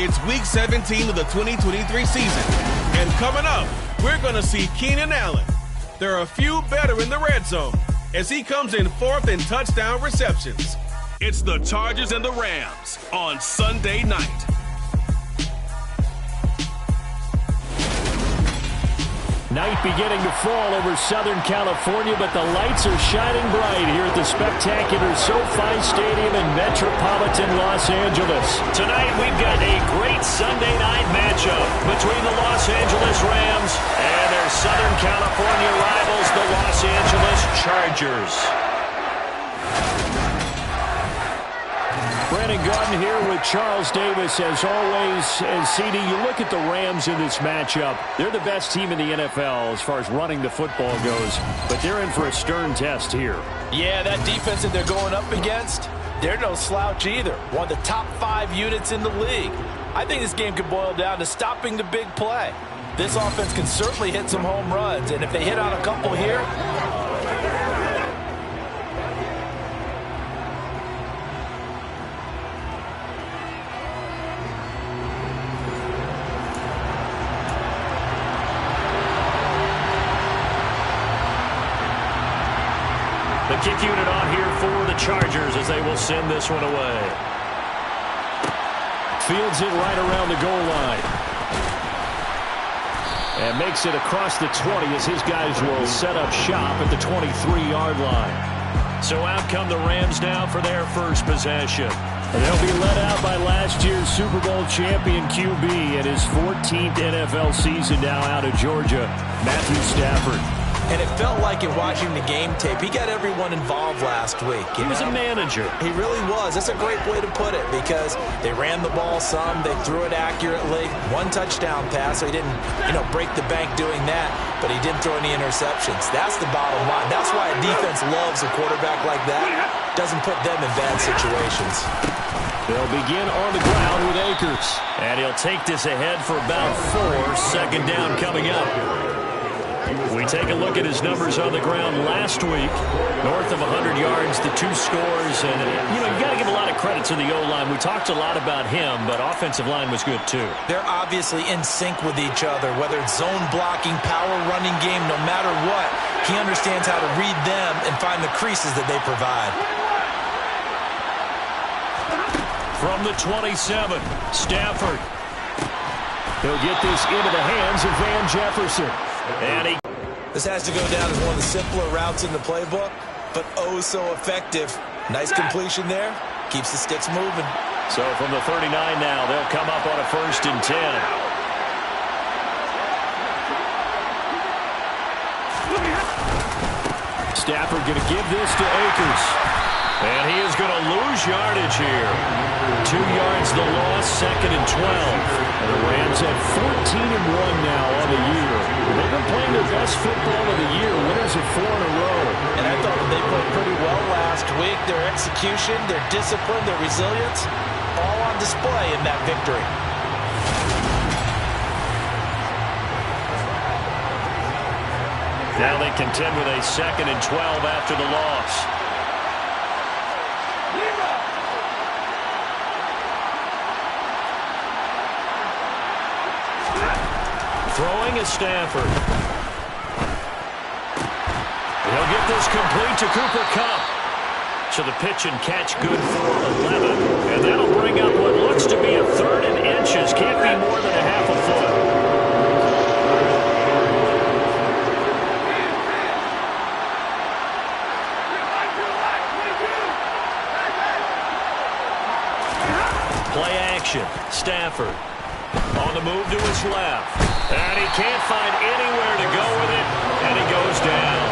It's Week 17 of the 2023 season. And coming up, we're going to see Keenan Allen. There are a few better in the red zone as he comes in fourth in touchdown receptions. It's the Chargers and the Rams on Sunday night. Night beginning to fall over Southern California, but the lights are shining bright here at the spectacular SoFi Stadium in metropolitan Los Angeles. Tonight we've got a great Sunday night matchup between the Los Angeles Rams and their Southern California rivals, the Los Angeles Chargers. Brandon Gaudin here with Charles Davis as always. And CD, you look at the Rams in this matchup. They're the best team in the NFL as far as running the football goes, but they're in for a stern test here. Yeah, that defense that they're going up against, they're no slouch either. One of the top 5 units in the league. I think this game could boil down to stopping the big play. This offense can certainly hit some home runs, and if they hit on a couple here, the kick unit on here for the Chargers as they will send this one away. Fields it right around the goal line. And makes it across the 20 as his guys will set up shop at the 23-yard line. So out come the Rams now for their first possession. And they'll be led out by last year's Super Bowl champion QB in his 14th NFL season now out of Georgia, Matthew Stafford. and it felt like in watching the game tape, he got everyone involved last week. He was a manager. He really was. That's a great way to put it because they ran the ball some, they threw it accurately. One touchdown pass, so he didn't, break the bank doing that, but he didn't throw any interceptions. That's the bottom line. That's why a defense loves a quarterback like that. Doesn't put them in bad situations. They'll begin on the ground with Akers. And he'll take this ahead for about 4. Second down coming up. We take a look at his numbers on the ground last week. North of 100 yards, the 2 scores. And, you got to give a lot of credit to the O-line. We talked a lot about him, but offensive line was good too. They're obviously in sync with each other, whether it's zone blocking, power running game, no matter what. He understands how to read them and find the creases that they provide. From the 27, Stafford. He'll get this into the hands of Van Jefferson. And this has to go down as one of the simpler routes in the playbook, but oh so effective. Nice completion there. Keeps the sticks moving. So from the 39 now, they'll come up on a 1st and 10. Stafford going to give this to Akers. And he is going to lose yardage here. 2 yards the loss, 2nd and 12. And the Rams have 14-1 now on the year. They've been playing their best football of the year, winners of 4 in a row. And I thought that they played pretty well last week. Their execution, their discipline, their resilience, all on display in that victory. Now they contend with a 2nd and 12 after the loss. Throwing is Stafford. He'll get this complete to Cooper Kupp. So the pitch and catch good for 11. And that'll bring up what looks to be a 3rd and inches. Can't be more than a half a foot. Play action. Stafford on the move to his left. And he can't find anywhere to go with it, and he goes down.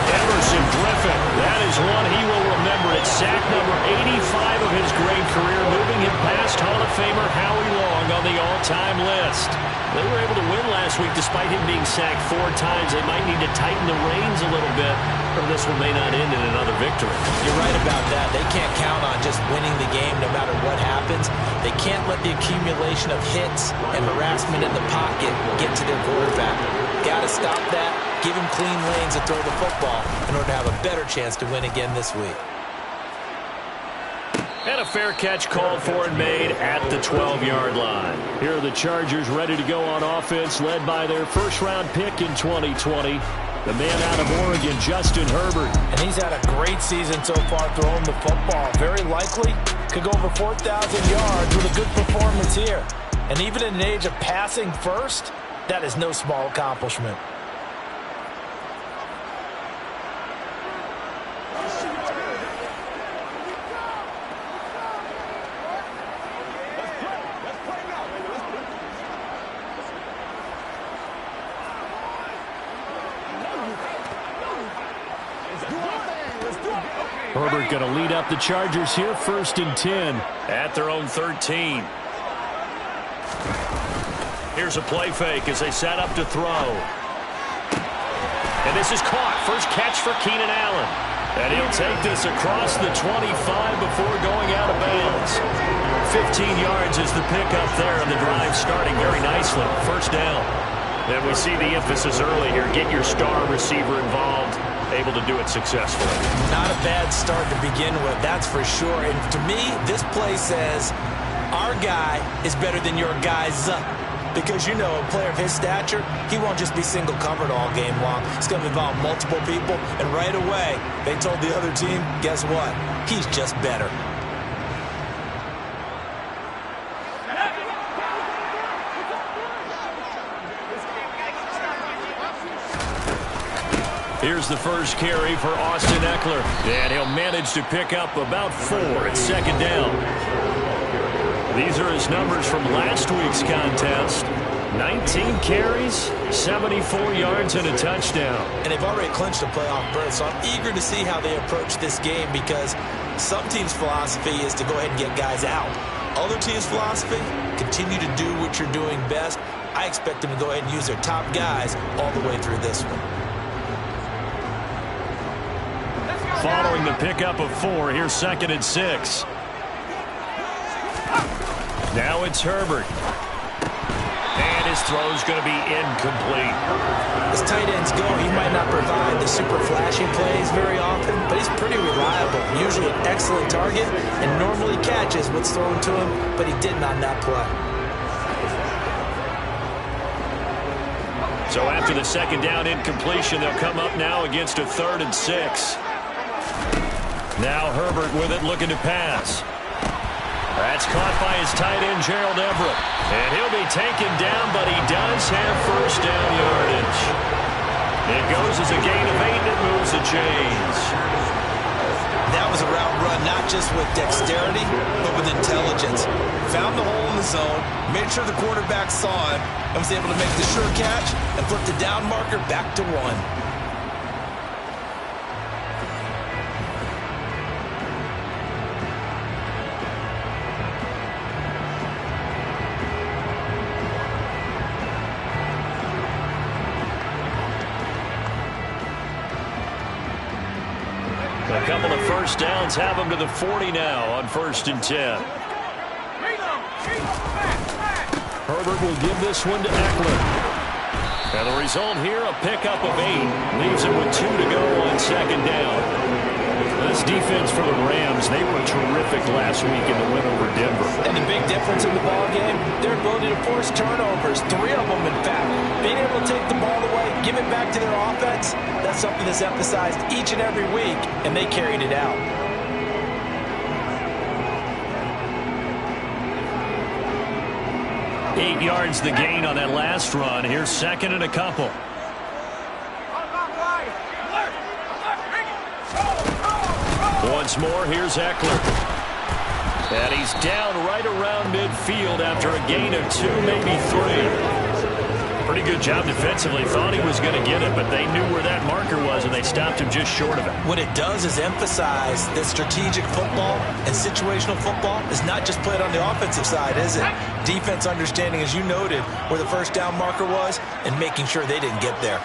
Emerson Griffin, that is one he will remember. It's sack number 85 of his great career, moving him past Hall of Famer Howie Long on the all-time list. They were able to win last week despite him being sacked 4 times. They might need to tighten the reins a little bit, or this one may not end in another victory. You're right about that. They can't count on just winning the game no matter what happens. They can't let the accumulation of hits and harassment in the pocket get to their quarterback. Got to stop that, give him clean lanes to throw the football in order to have a better chance to win again this week. And a fair catch called for and made at the 12-yard line. Here are the Chargers ready to go on offense, led by their first-round pick in 2020. The man out of Oregon, Justin Herbert. And he's had a great season so far throwing the football. Very likely could go over 4,000 yards with a good performance here. And even in an age of passing first, that is no small accomplishment. Herbert going to lead up the Chargers here, 1st and 10 at their own 13. Here's a play fake as they set up to throw. And this is caught. First catch for Keenan Allen. And he'll take this across the 25 before going out of bounds. 15 yards is the pickup there, and the drive starting very nicely. First down. And we see the emphasis early here. Get your star receiver involved. Able to do it successfully. Not a bad start to begin with, that's for sure. And to me, this play says our guy is better than your guy's. Because, you know, a player of his stature, he won't just be single covered all game long. It's going to involve multiple people. And right away, they told the other team, guess what? He's just better. Here's the first carry for Austin Eckler. And he'll manage to pick up about 4 at 2nd down. These are his numbers from last week's contest. 19 carries, 74 yards, and a touchdown. And they've already clinched a playoff berth, so I'm eager to see how they approach this game because some teams' philosophy is to go ahead and get guys out. Other teams' philosophy, continue to do what you're doing best. I expect them to go ahead and use their top guys all the way through this one. Following the pickup of 4, here's 2nd and 6. Now it's Herbert. And his throw's going to be incomplete. As tight ends go, he might not provide the super flashy plays very often, but he's pretty reliable. Usually an excellent target and normally catches what's thrown to him, but he didn't on that play. So after the 2nd down incompletion, they'll come up now against a 3rd and 6. Now Herbert with it, looking to pass. That's caught by his tight end, Gerald Everett. And he'll be taken down, but he does have first down yardage. It goes as a gain of 8, and it moves the chains. That was a route run, not just with dexterity, but with intelligence. Found the hole in the zone, made sure the quarterback saw it, and was able to make the sure catch and flip the down marker back to 1. A couple of first downs have them to the 40 now on 1st and 10. Herbert will give this one to Eckler. And the result here, a pickup of 8. Leaves him with 2 to go on 2nd down. This defense for the Rams, they were terrific last week in the win over Denver. And the big difference in the ballgame, their ability to force turnovers, 3 of them in fact. Being able to take the ball away, give it back to their offense, that's something that's emphasized each and every week, and they carried it out. Eight yards the gain on that last run. Here's 2nd and a couple. Once more, here's Eckler. And he's down right around midfield after a gain of 2, maybe 3. Pretty good job defensively. Thought he was going to get it, but they knew where that marker was, and they stopped him just short of it. What it does is emphasize that strategic football and situational football is not just played on the offensive side, is it? Defense understanding, as you noted, where the first down marker was and making sure they didn't get there.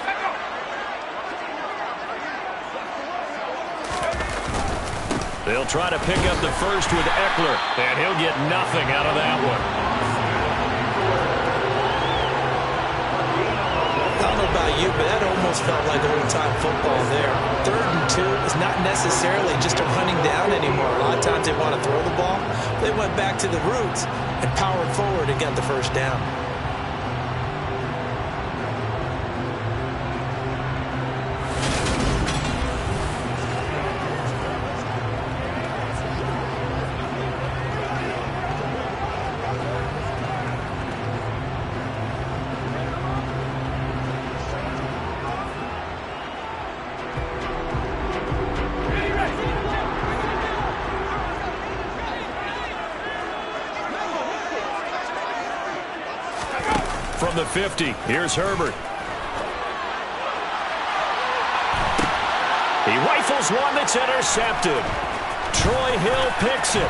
They'll try to pick up the first with Eckler, and he'll get nothing out of that one. I don't know about you, but that almost almost felt like old-time football there. 3rd and 2 is not necessarily just a running down anymore. A lot of times they want to throw the ball. They went back to the roots and powered forward and got the first down. From the 50, here's Herbert. He rifles one that's intercepted. Troy Hill picks it.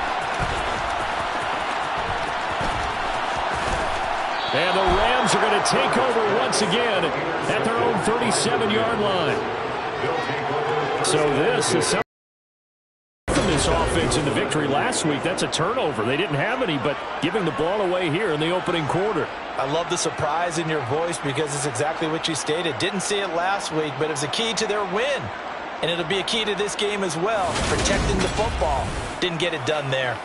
And the Rams are going to take over once again at their own 37-yard line. So this is something from this offense in the victory last week. That's a turnover. They didn't have any, but giving the ball away here in the opening quarter. I love the surprise in your voice because it's exactly what you stated. Didn't see it last week, but it was a key to their win. And it'll be a key to this game as well, protecting the football. Didn't get it done there.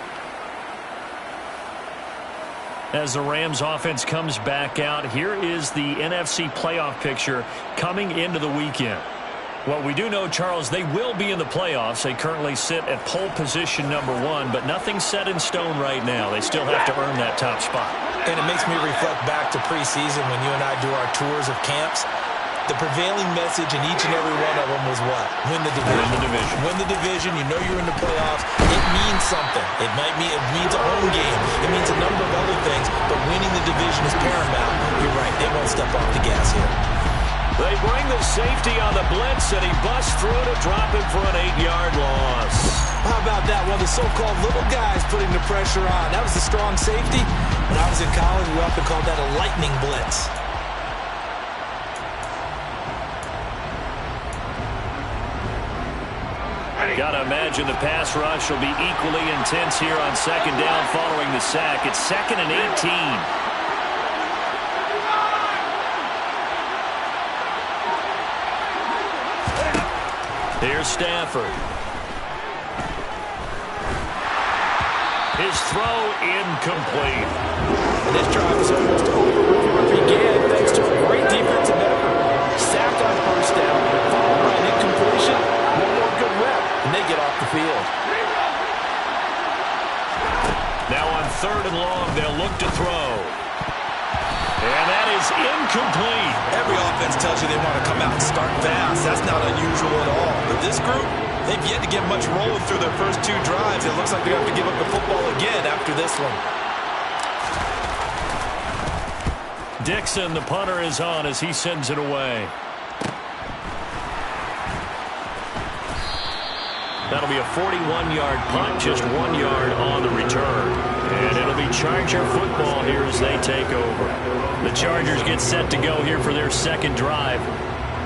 As the Rams offense comes back out, here is the NFC playoff picture coming into the weekend. Well, we do know, Charles, they will be in the playoffs. They currently sit at pole position #1, but nothing's set in stone right now. They still have to earn that top spot. And it makes me reflect back to preseason when you and I do our tours of camps. The prevailing message in each and every one of them was what? Win the division. Win the division. Win the division. You know you're in the playoffs. It means something. It means a home game. It means a number of other things, but winning the division is paramount. You're right. They won't step off the gas here. They bring the safety on the blitz, and he busts through to drop him for an 8-yard loss. How about that? One of the so-called little guys putting the pressure on. That was a strong safety. When I was in college, we often called that a lightning blitz. Got to imagine the pass rush will be equally intense here on 2nd down following the sack. It's 2nd and 18. Here's Stafford. His throw incomplete. This drive is almost over. Began thanks to a great defensive effort. Sacked on 1st down, followed by an incompletion. One more good rep, and they get off the field. Now on 3rd and long, they'll look to throw. And that is incomplete. Every offense tells you they want to come out and start fast. That's not unusual at all. But this group, they've yet to get much rolling through their first 2 drives. It looks like they're going to have to give up the football again after this one. Dixon, the punter, is on as he sends it away. That'll be a 41-yard punt, just 1 yard on the return. And it'll be Charger football here as they take over. The Chargers get set to go here for their 2nd drive.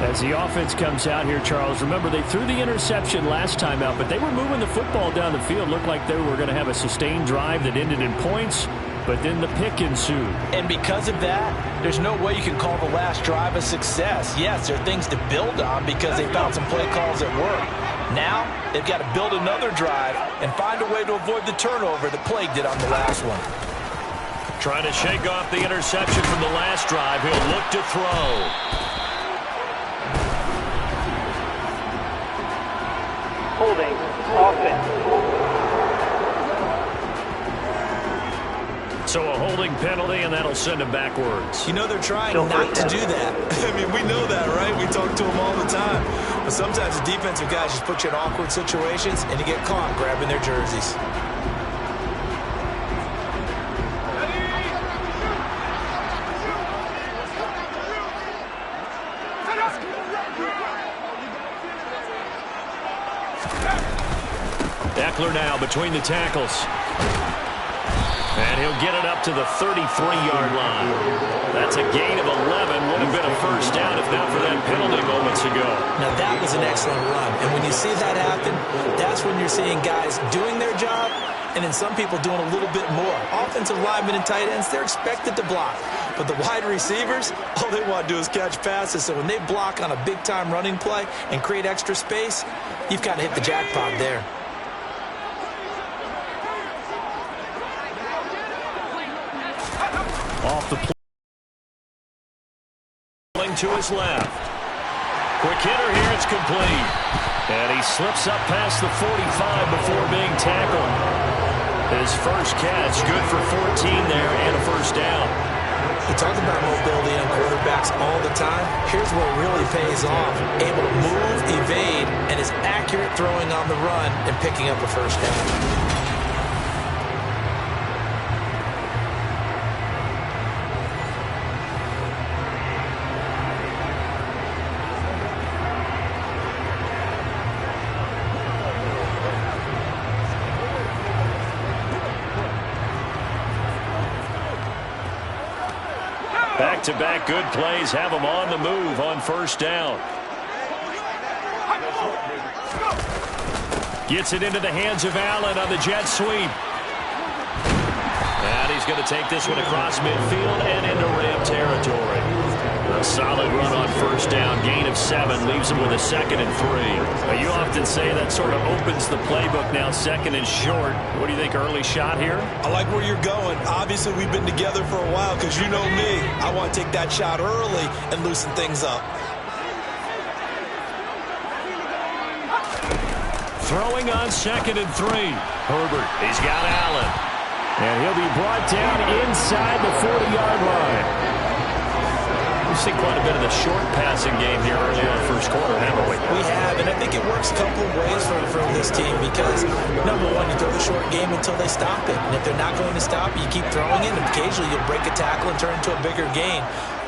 As the offense comes out here, Charles, remember they threw the interception last time out, but they were moving the football down the field. Looked like they were going to have a sustained drive that ended in points, but then the pick ensued. And because of that, there's no way you can call the last drive a success. Yes, there are things to build on because they found some play calls that work. Now, they've got to build another drive and find a way to avoid the turnover that plagued it on the last one. Trying to shake off the interception from the last drive. He'll look to throw. Holding offense. So a holding penalty, and that'll send him backwards. You know they're trying not to do that. I mean, we know that, right? We talk to them all the time. But sometimes the defensive guys just put you in awkward situations, and you get caught grabbing their jerseys. Eckler now between the tackles. And he'll get it up to the 33-yard line. That's a gain of 11. Would have been a first down if not for that penalty moments ago. Now, that was an excellent run. And when you see that happen, that's when you're seeing guys doing their job and then some people doing a little bit more. Offensive linemen and tight ends, they're expected to block. But the wide receivers, all they want to do is catch passes. So when they block on a big-time running play and create extra space, you've got to hit the jackpot there. Off the play to his left. Quick hitter here, it's complete. And he slips up past the 45 before being tackled. His first catch, good for 14 there and a first down. We talk about mobility on quarterbacks all the time. Here's where it really pays off. Able to move, evade, and is accurate throwing on the run and picking up a first down. Back-to-back good plays have him on the move on first down. Gets it into the hands of Allen on the jet sweep. And he's going to take this one across midfield and into Ram territory. A solid run on first down. Gain of 7 leaves him with a 2nd and 3. But you often say that sort of opens the playbook now, 2nd and short. What do you think, early shot here? I like where you're going. Obviously, we've been together for a while because you know me. I want to take that shot early and loosen things up. Throwing on 2nd and 3. Herbert, he's got Allen. And he'll be brought down inside the 40-yard line. We've seen quite a bit of the short passing game here early on first quarter, haven't we? We have, and I think it works a couple of ways for this team because, number one, you throw the short game until they stop it. And if they're not going to stop it, you keep throwing it, and occasionally you'll break a tackle and turn into a bigger gain.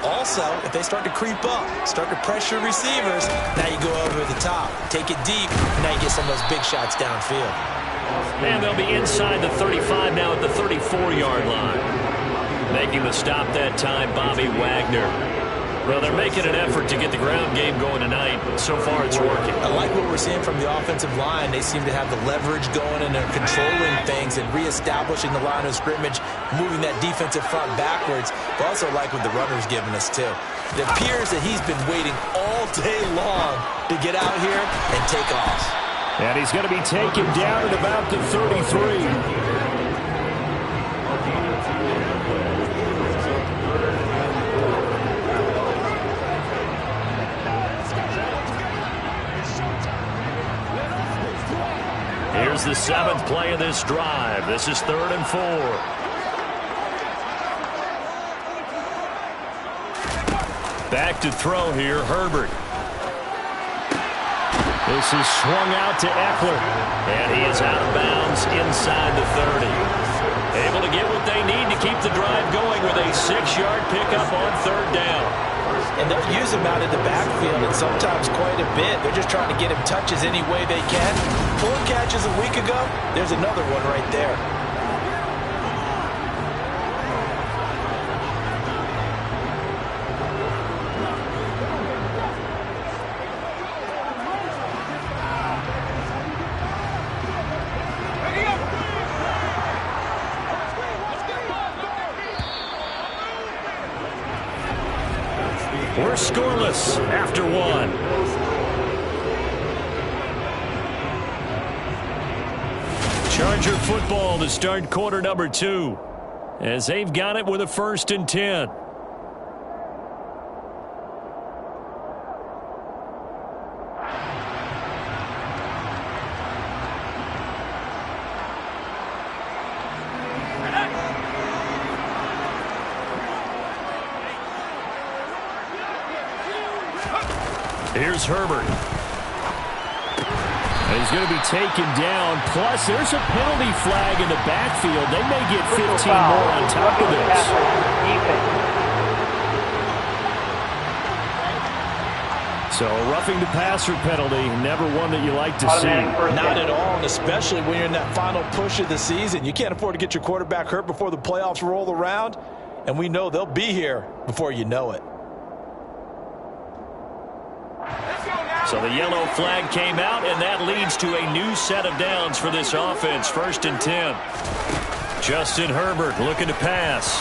Also, if they start to creep up, start to pressure receivers, now you go over the top, take it deep, and now you get some of those big shots downfield. And they'll be inside the 35 now at the 34-yard line. Making the stop that time, Bobby Wagner. Well, they're making an effort to get the ground game going tonight. So far, it's working. I like what we're seeing from the offensive line. They seem to have the leverage going, and they're controlling things and reestablishing the line of scrimmage, moving that defensive front backwards. But also like what the runner's giving us, too. It appears that he's been waiting all day long to get out here and take off. And he's going to be taken down at about the 33. Here's the 7th play of this drive. This is 3rd and 4. Back to throw here, Herbert. This is swung out to Eckler. And he is out of bounds inside the 30. Able to get what they need to keep the drive going with a 6-yard pickup on 3rd down. And they'll use him out in the backfield, and sometimes quite a bit. They're just trying to get him touches any way they can. 4 catches a week ago, there's another one right there. We're scoreless after 1. Charger football to start quarter number 2. As they've got it with a 1st and 10. Here's Herbert. And he's going to be taken down. Plus, there's a penalty flag in the backfield. They may get 15 more on top of this. So a roughing the passer penalty, never one that you like to see. Not at all, and especially when you're in that final push of the season. You can't afford to get your quarterback hurt before the playoffs roll around, and we know they'll be here before you know it. So the yellow flag came out, and that leads to a new set of downs for this offense. 1st and 10. Justin Herbert looking to pass.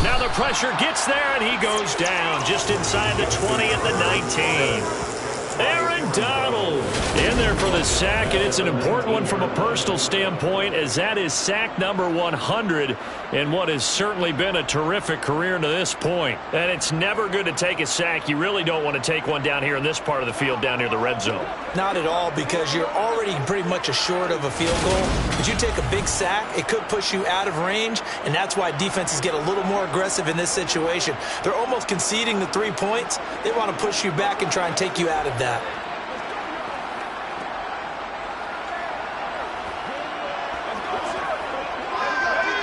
Now the pressure gets there, and he goes down just inside the 20 at the 19. Aaron Donald in there for the sack, and it's an important one from a personal standpoint, as that is sack number 100 in what has certainly been a terrific career to this point. And it's never good to take a sack. You really don't want to take one down here in this part of the field, down near the red zone. Not at all, because you're already pretty much assured of a field goal. But you take a big sack, it could push you out of range, and that's why defenses get a little more aggressive in this situation. They're almost conceding the 3 points. They want to push you back and try and take you out of that.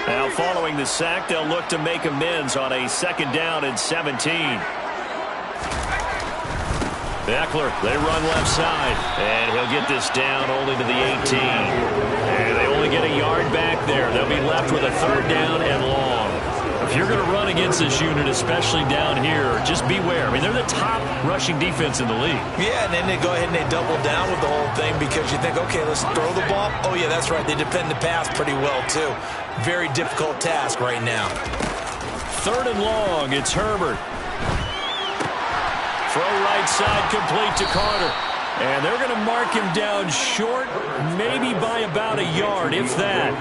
Now following the sack, they'll look to make amends on a 2nd down and 17. Eckler, they run left side, and he'll get this down only to the 18. And they only get a yard back there. They'll be left with a 3rd down and long. If you're going to run against this unit, especially down here, just beware. I mean, they're the top rushing defense in the league. Yeah, and then they go ahead and they double down with the whole thing because you think, okay, let's throw the ball. Oh, yeah, that's right. They defend the pass pretty well, too. Very difficult task right now. 3rd and long. It's Herbert. Throw right side complete to Carter. And they're going to mark him down short, maybe by about a yard, if that.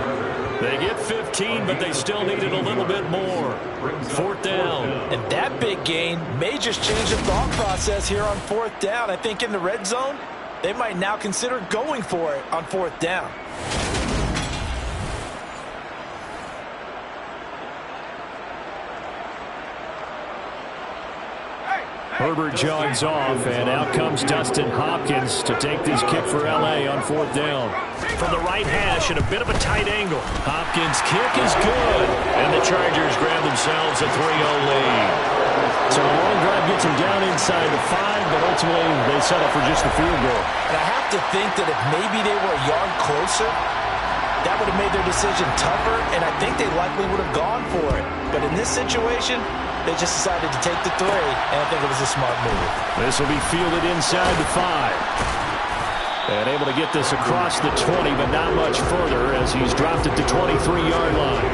They get 15, but they still need it a little bit more. 4th down. And that big gain may just change the thought process here on 4th down. I think in the red zone, they might now consider going for it on 4th down. Herbert jogs off, and out comes Dustin Hopkins to take this kick for L.A. on 4th down. From the right hash at a bit of a tight angle. Hopkins' kick is good, and the Chargers grab themselves a 3-0 lead. So the long drive gets them down inside the 5, but ultimately they settle for just the field goal. And I have to think that if maybe they were a yard closer, that would have made their decision tougher, and I think they likely would have gone for it. But in this situation, they just decided to take the 3, and I think it was a smart move. This will be fielded inside the 5. And able to get this across the 20, but not much further as he's dropped at the 23-yard line.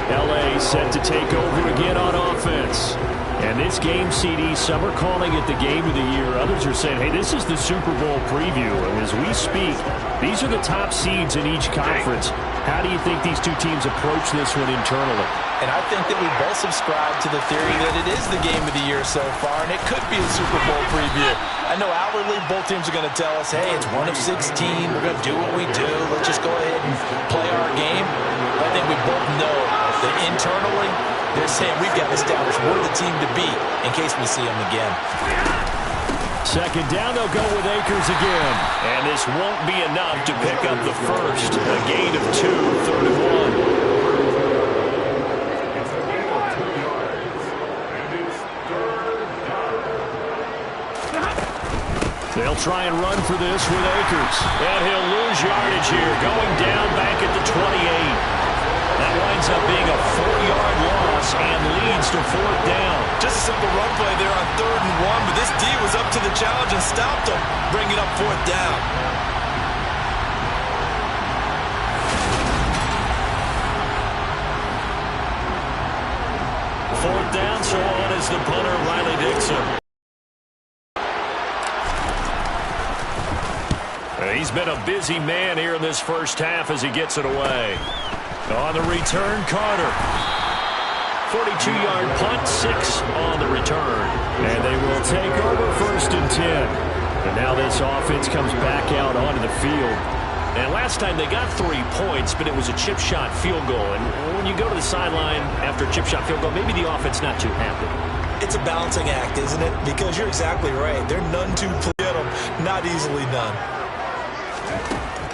L.A. set to take over again on offense. And this game, CD, some are calling it the game of the year. Others are saying, hey, this is the Super Bowl preview. And as we speak, these are the top seeds in each conference. How do you think these two teams approach this one internally? And I think that we both subscribe to the theory that it is the game of the year so far, and it could be a Super Bowl preview. I know outwardly both teams are going to tell us, hey, it's 1 of 16. We're going to do what we do. Let's just go ahead and play our game. But I think we both know that internally they're saying we've got to establish we're the team to beat in case we see them again. 2nd down, they'll go with Akers again. And this won't be enough to pick up the first. A gain of 2, 3rd and 1. They'll try and run for this with Akers. And he'll lose yardage here, going down back at the 28. That winds up being a 4-yard loss and leads to 4th down. Just a simple run play there on 3rd and 1, but this D was up to the challenge and stopped him, bringing up 4th down. Fourth down, so on is the punter, Riley Dixon. He's been a busy man here in this first half as he gets it away. On the return, Carter. 42-yard punt, 6 on the return. And they will take over 1st and 10. And now this offense comes back out onto the field. And last time they got 3 points, but it was a chip shot field goal. And when you go to the sideline after a chip shot field goal, maybe the offense not too happy. It's a balancing act, isn't it? Because you're exactly right. They're none too clear. Not easily done.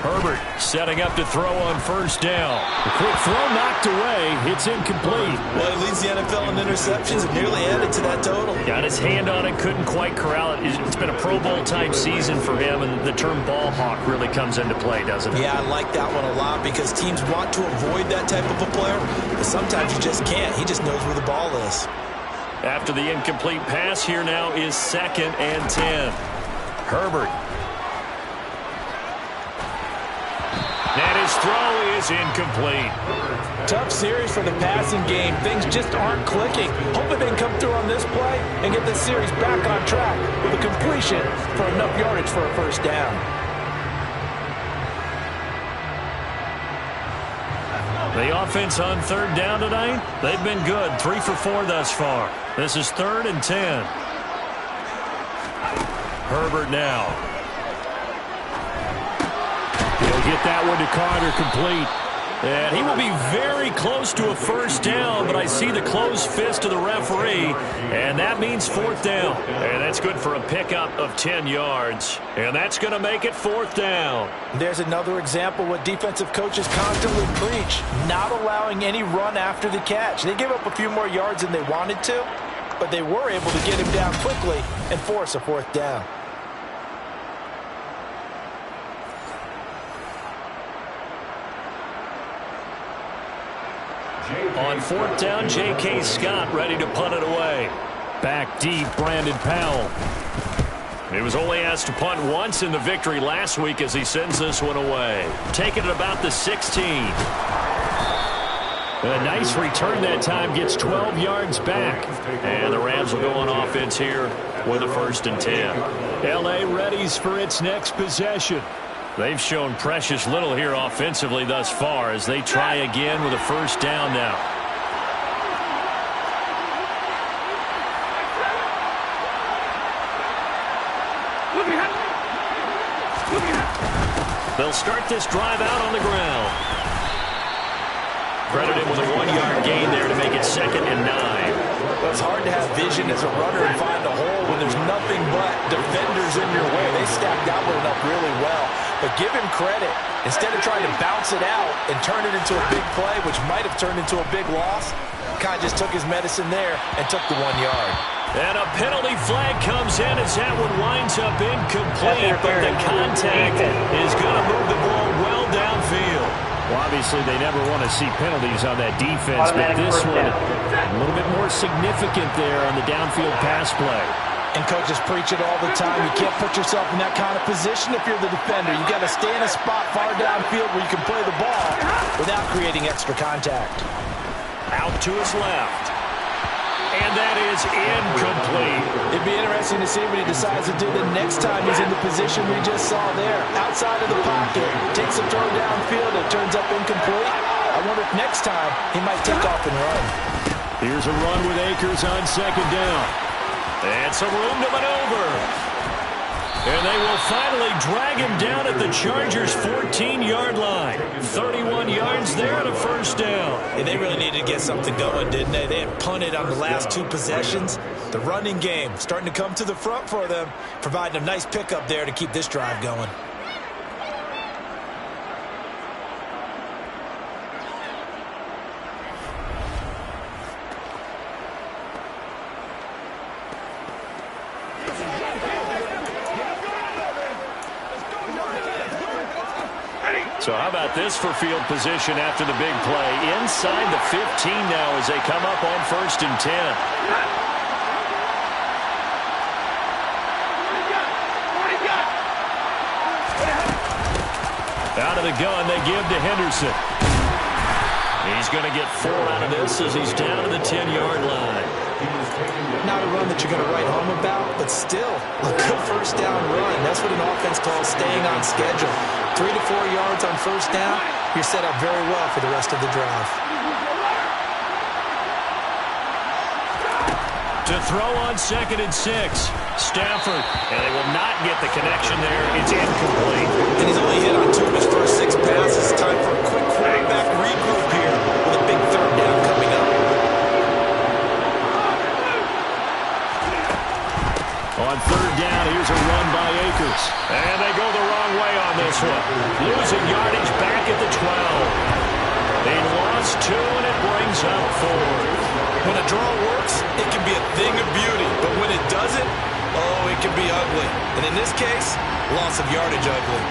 Herbert setting up to throw on 1st down. The quick throw knocked away. It's incomplete. Well, he leads the NFL in interceptions and nearly added to that total. Got his hand on it, couldn't quite corral it. It's been a Pro Bowl type season for him, and the term ball hawk really comes into play, doesn't it? Yeah, I like that one a lot because teams want to avoid that type of a player, but sometimes you just can't. He just knows where the ball is. After the incomplete pass, here now is 2nd and 10. Herbert. And his throw is incomplete. Tough series for the passing game. Things just aren't clicking. Hoping they can come through on this play and get this series back on track with a completion for enough yardage for a first down. The offense on third down tonight, they've been good. 3 for 4 thus far. This is 3rd and 10. Herbert now. He'll get that one to Carter, complete. And he will be very close to a first down, but I see the closed fist of the referee, and that means 4th down. And that's good for a pickup of 10 yards. And that's going to make it 4th down. There's another example what defensive coaches constantly preach, not allowing any run after the catch. They gave up a few more yards than they wanted to, but they were able to get him down quickly and force a 4th down. On 4th down, J.K. Scott ready to punt it away. Back deep, Brandon Powell. He was only asked to punt once in the victory last week as he sends this one away. Taking it about the 16. A nice return that time, gets 12 yards back. And the Rams will go on offense here with a 1st and 10. L.A. readies for its next possession. They've shown precious little here offensively thus far as they try again with a first down now. They'll start this drive out on the ground. Credit him with a 1-yard gain there to make it 2nd and 9. Well, it's hard to have vision as a runner and find a hole when there's nothing but defenders in your way. They stacked that one up really well. But give him credit. Instead of trying to bounce it out and turn it into a big play, which might have turned into a big loss, kind of just took his medicine there and took the 1 yard. And a penalty flag comes in as that one winds up incomplete, but the contact is going to move the ball well downfield. Well, obviously, they never want to see penalties on that defense, but this one a little bit more significant there on the downfield pass play. And coaches preach it all the time. You can't put yourself in that kind of position if you're the defender. You've got to stay in a spot far downfield where you can play the ball without creating extra contact. Out to his left. And that is incomplete. It'd be interesting to see what he decides to do the next time he's in the position we just saw there. Outside of the pocket, takes a throw downfield, it turns up incomplete. I wonder if next time he might take off and run. Here's a run with Akers on 2nd down. And some room to maneuver. And they will finally drag him down at the Chargers' 14-yard line. 31 yards there and a first down. And they really needed to get something going, didn't they? They had punted on the last 2 possessions. The running game starting to come to the front for them, providing a nice pickup there to keep this drive going. So how about this for field position after the big play? Inside the 15 now as they come up on 1st and 10. Out of the gun, they give to Henderson. He's going to get 4 out of this as he's down to the 10-yard line. Not a run that you're going to write home about, but still a good first down run. That's what an offense calls staying on schedule. 3 to 4 yards on first down, you're set up very well for the rest of the drive. To throw on 2nd and 6. Stafford, and they will not get the connection there. It's incomplete. And he's only hit on 2 of his first 6 passes. Time for a quick quarterback regroup here with a big 3rd down coming up. On 3rd down, here's a run by Akers. And they go the wrong way on this one. Losing yardage back at the 12. They lost 2, and it brings up 4. When a draw works, it can be a thing of beauty. But when it doesn't, oh, it can be ugly. And in this case, loss of yardage ugly.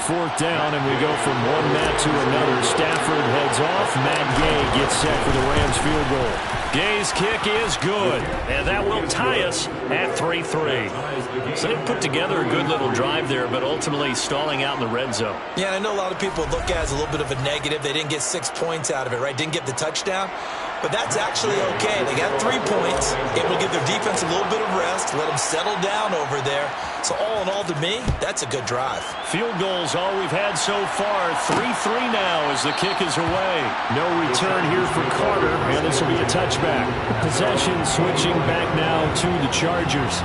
4th down, and we go from one mat to another. Stafford heads off. Matt Gay gets set for the Rams field goal. Gay's kick is good, and that will tie us at 3-3. So they put together a good little drive there, but ultimately stalling out in the red zone. Yeah, I know a lot of people look at it as a little bit of a negative. They didn't get 6 points out of it, right? Didn't get the touchdown. But that's actually okay. They got 3 points. Able to give their defense a little bit of rest, let them settle down over there. So all in all, to me, that's a good drive. Field goals all we've had so far. 3-3 now as the kick is away. No return here for Carter, and this will be a touchback. Possession switching back now to the Chargers.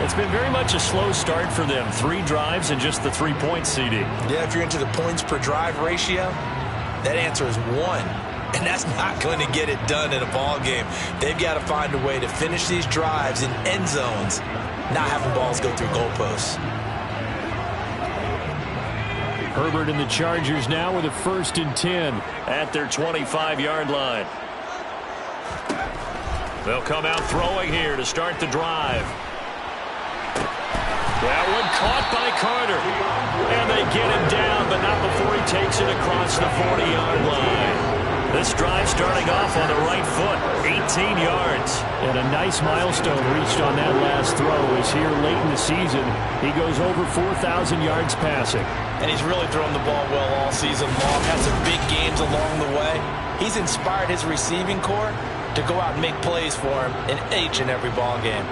It's been very much a slow start for them. 3 drives and just the 3 points, CD. Yeah, if you're into the points per drive ratio, that answer is 1. And that's not going to get it done in a ball game. They've got to find a way to finish these drives in end zones, not having balls go through goalposts. Herbert and the Chargers now with a 1st and 10 at their 25-yard line. They'll come out throwing here to start the drive. That one caught by Carter. And they get him down, but not before he takes it across the 40-yard line. This drive starting off on the right foot, 18 yards. And a nice milestone reached on that last throw is here late in the season. He goes over 4,000 yards passing. And he's really thrown the ball well all season long. Had some big games along the way. He's inspired his receiving corps to go out and make plays for him in each and every ball game.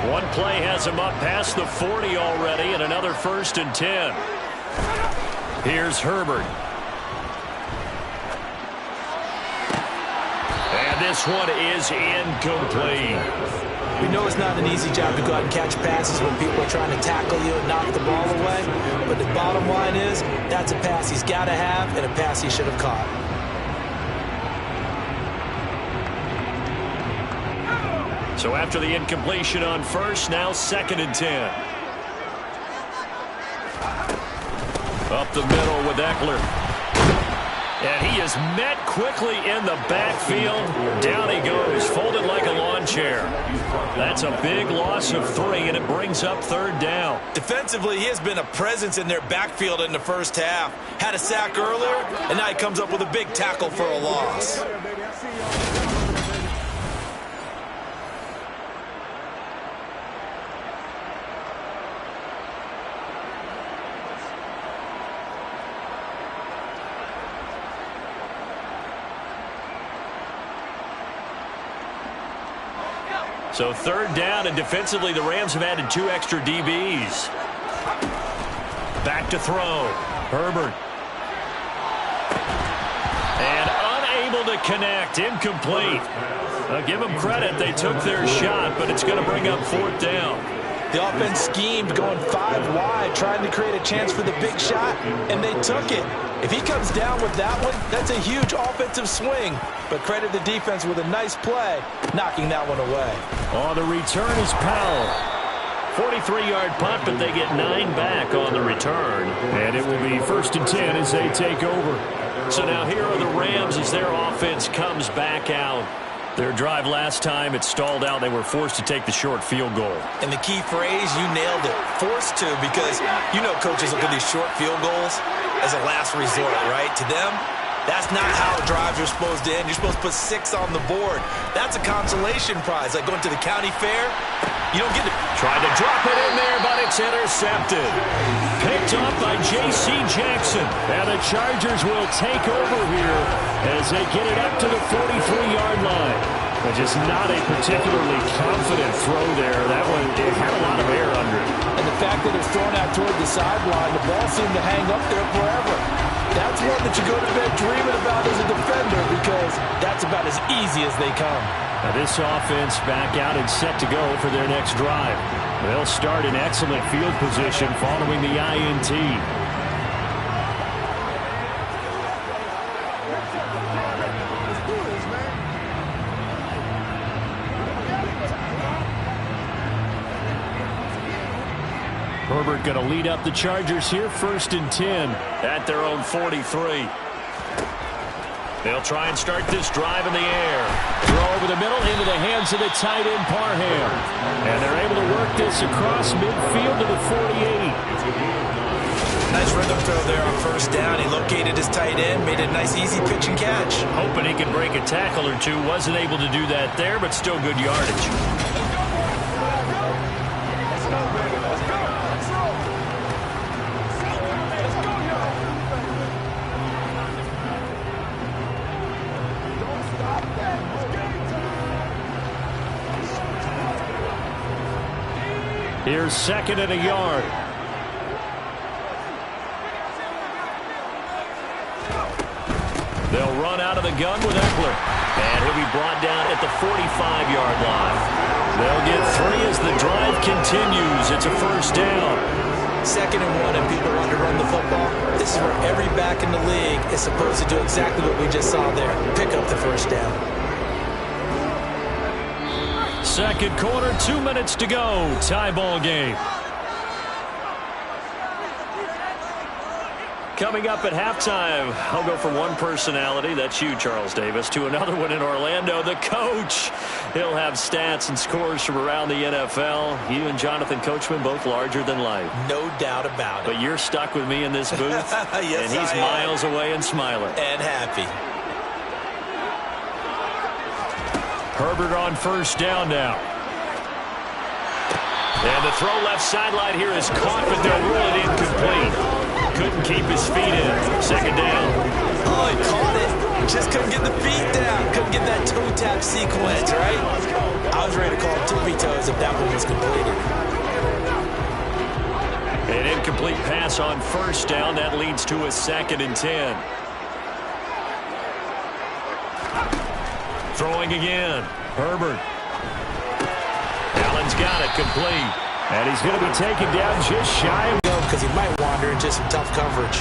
One play has him up past the 40 already, and another 1st and 10. Here's Herbert. And this one is incomplete. We know it's not an easy job to go out and catch passes when people are trying to tackle you and knock the ball away. But the bottom line is, that's a pass he's got to have and a pass he should have caught. So after the incompletion on 1st, now 2nd and 10. Up the middle with Eckler. And he is met quickly in the backfield. Down he goes, folded like a lawn chair. That's a big loss of 3, and it brings up 3rd down. Defensively, he has been a presence in their backfield in the first half. Had a sack earlier, and now he comes up with a big tackle for a loss. So 3rd down, and defensively the Rams have added 2 extra DBs. Back to throw. Herbert. And unable to connect. Incomplete. Give them credit. They took their shot, but it's going to bring up 4th down. The offense schemed going 5 wide, trying to create a chance for the big shot, and they took it. If he comes down with that one, that's a huge offensive swing. But credit the defense with a nice play, knocking that one away. Oh, the return is Powell. 43-yard punt, but they get 9 back on the return. And it will be 1st and 10 as they take over. So now here are the Rams as their offense comes back out. Their drive last time, it stalled out. They were forced to take the short field goal. And the key phrase, you nailed it, forced to, because you know coaches look at these short field goals as a last resort, right? To them, that's not how drives are supposed to end. You're supposed to put 6 on the board. That's a consolation prize, like going to the county fair. You don't get to... Tried to drop it in there, but it's intercepted. Picked up by J.C. Jackson. And the Chargers will take over here as they get it up to the 43-yard line. But just not a particularly confident throw there. That one, it had a lot of air under it. And the fact that it's thrown out toward the sideline, the ball seemed to hang up there forever. That's one that you go to bed dreaming about as a defender, because that's about as easy as they come. Now this offense back out and set to go for their next drive. They'll start in excellent field position following the INT. Herbert going to lead up the Chargers here, 1st and 10 at their own 43. They'll try and start this drive in the air. Throw over the middle into the hands of the tight end, Parham. And they're able to work this across midfield to the 48. Nice rhythm throw there on first down. He located his tight end, made a nice easy pitch and catch. Hoping he could break a tackle or two. Wasn't able to do that there, but still good yardage. Here's second and a yard. They'll run out of the gun with Eckler. And he'll be brought down at the 45-yard line. They'll get 3 as the drive continues. It's a first down. 2nd and 1 and people want to run the football. This is where every back in the league is supposed to do exactly what we just saw there. Pick up the first down. Second quarter, 2 minutes to go. Tie ball game. Coming up at halftime, I'll go from one personality, that's you, Charles Davis, to another one in Orlando, the coach. He'll have stats and scores from around the NFL. You and Jonathan Coachman, both larger than life. No doubt about it. But you're stuck with me in this booth, yes, and he's miles away and smiling. And happy. Herbert on first down now. And the throw left sideline here is caught, but they'll rule it incomplete. Couldn't keep his feet in. Second down. Oh, he caught it. Just couldn't get the feet down. Couldn't get that toe tap sequence, right? I was ready to call tippy toes if that one was completed. An incomplete pass on first down. That leads to a 2nd and 10. Throwing again. Herbert. Allen's got it complete. And he's going to be taken down just shy of... Because he might wander into some tough coverage.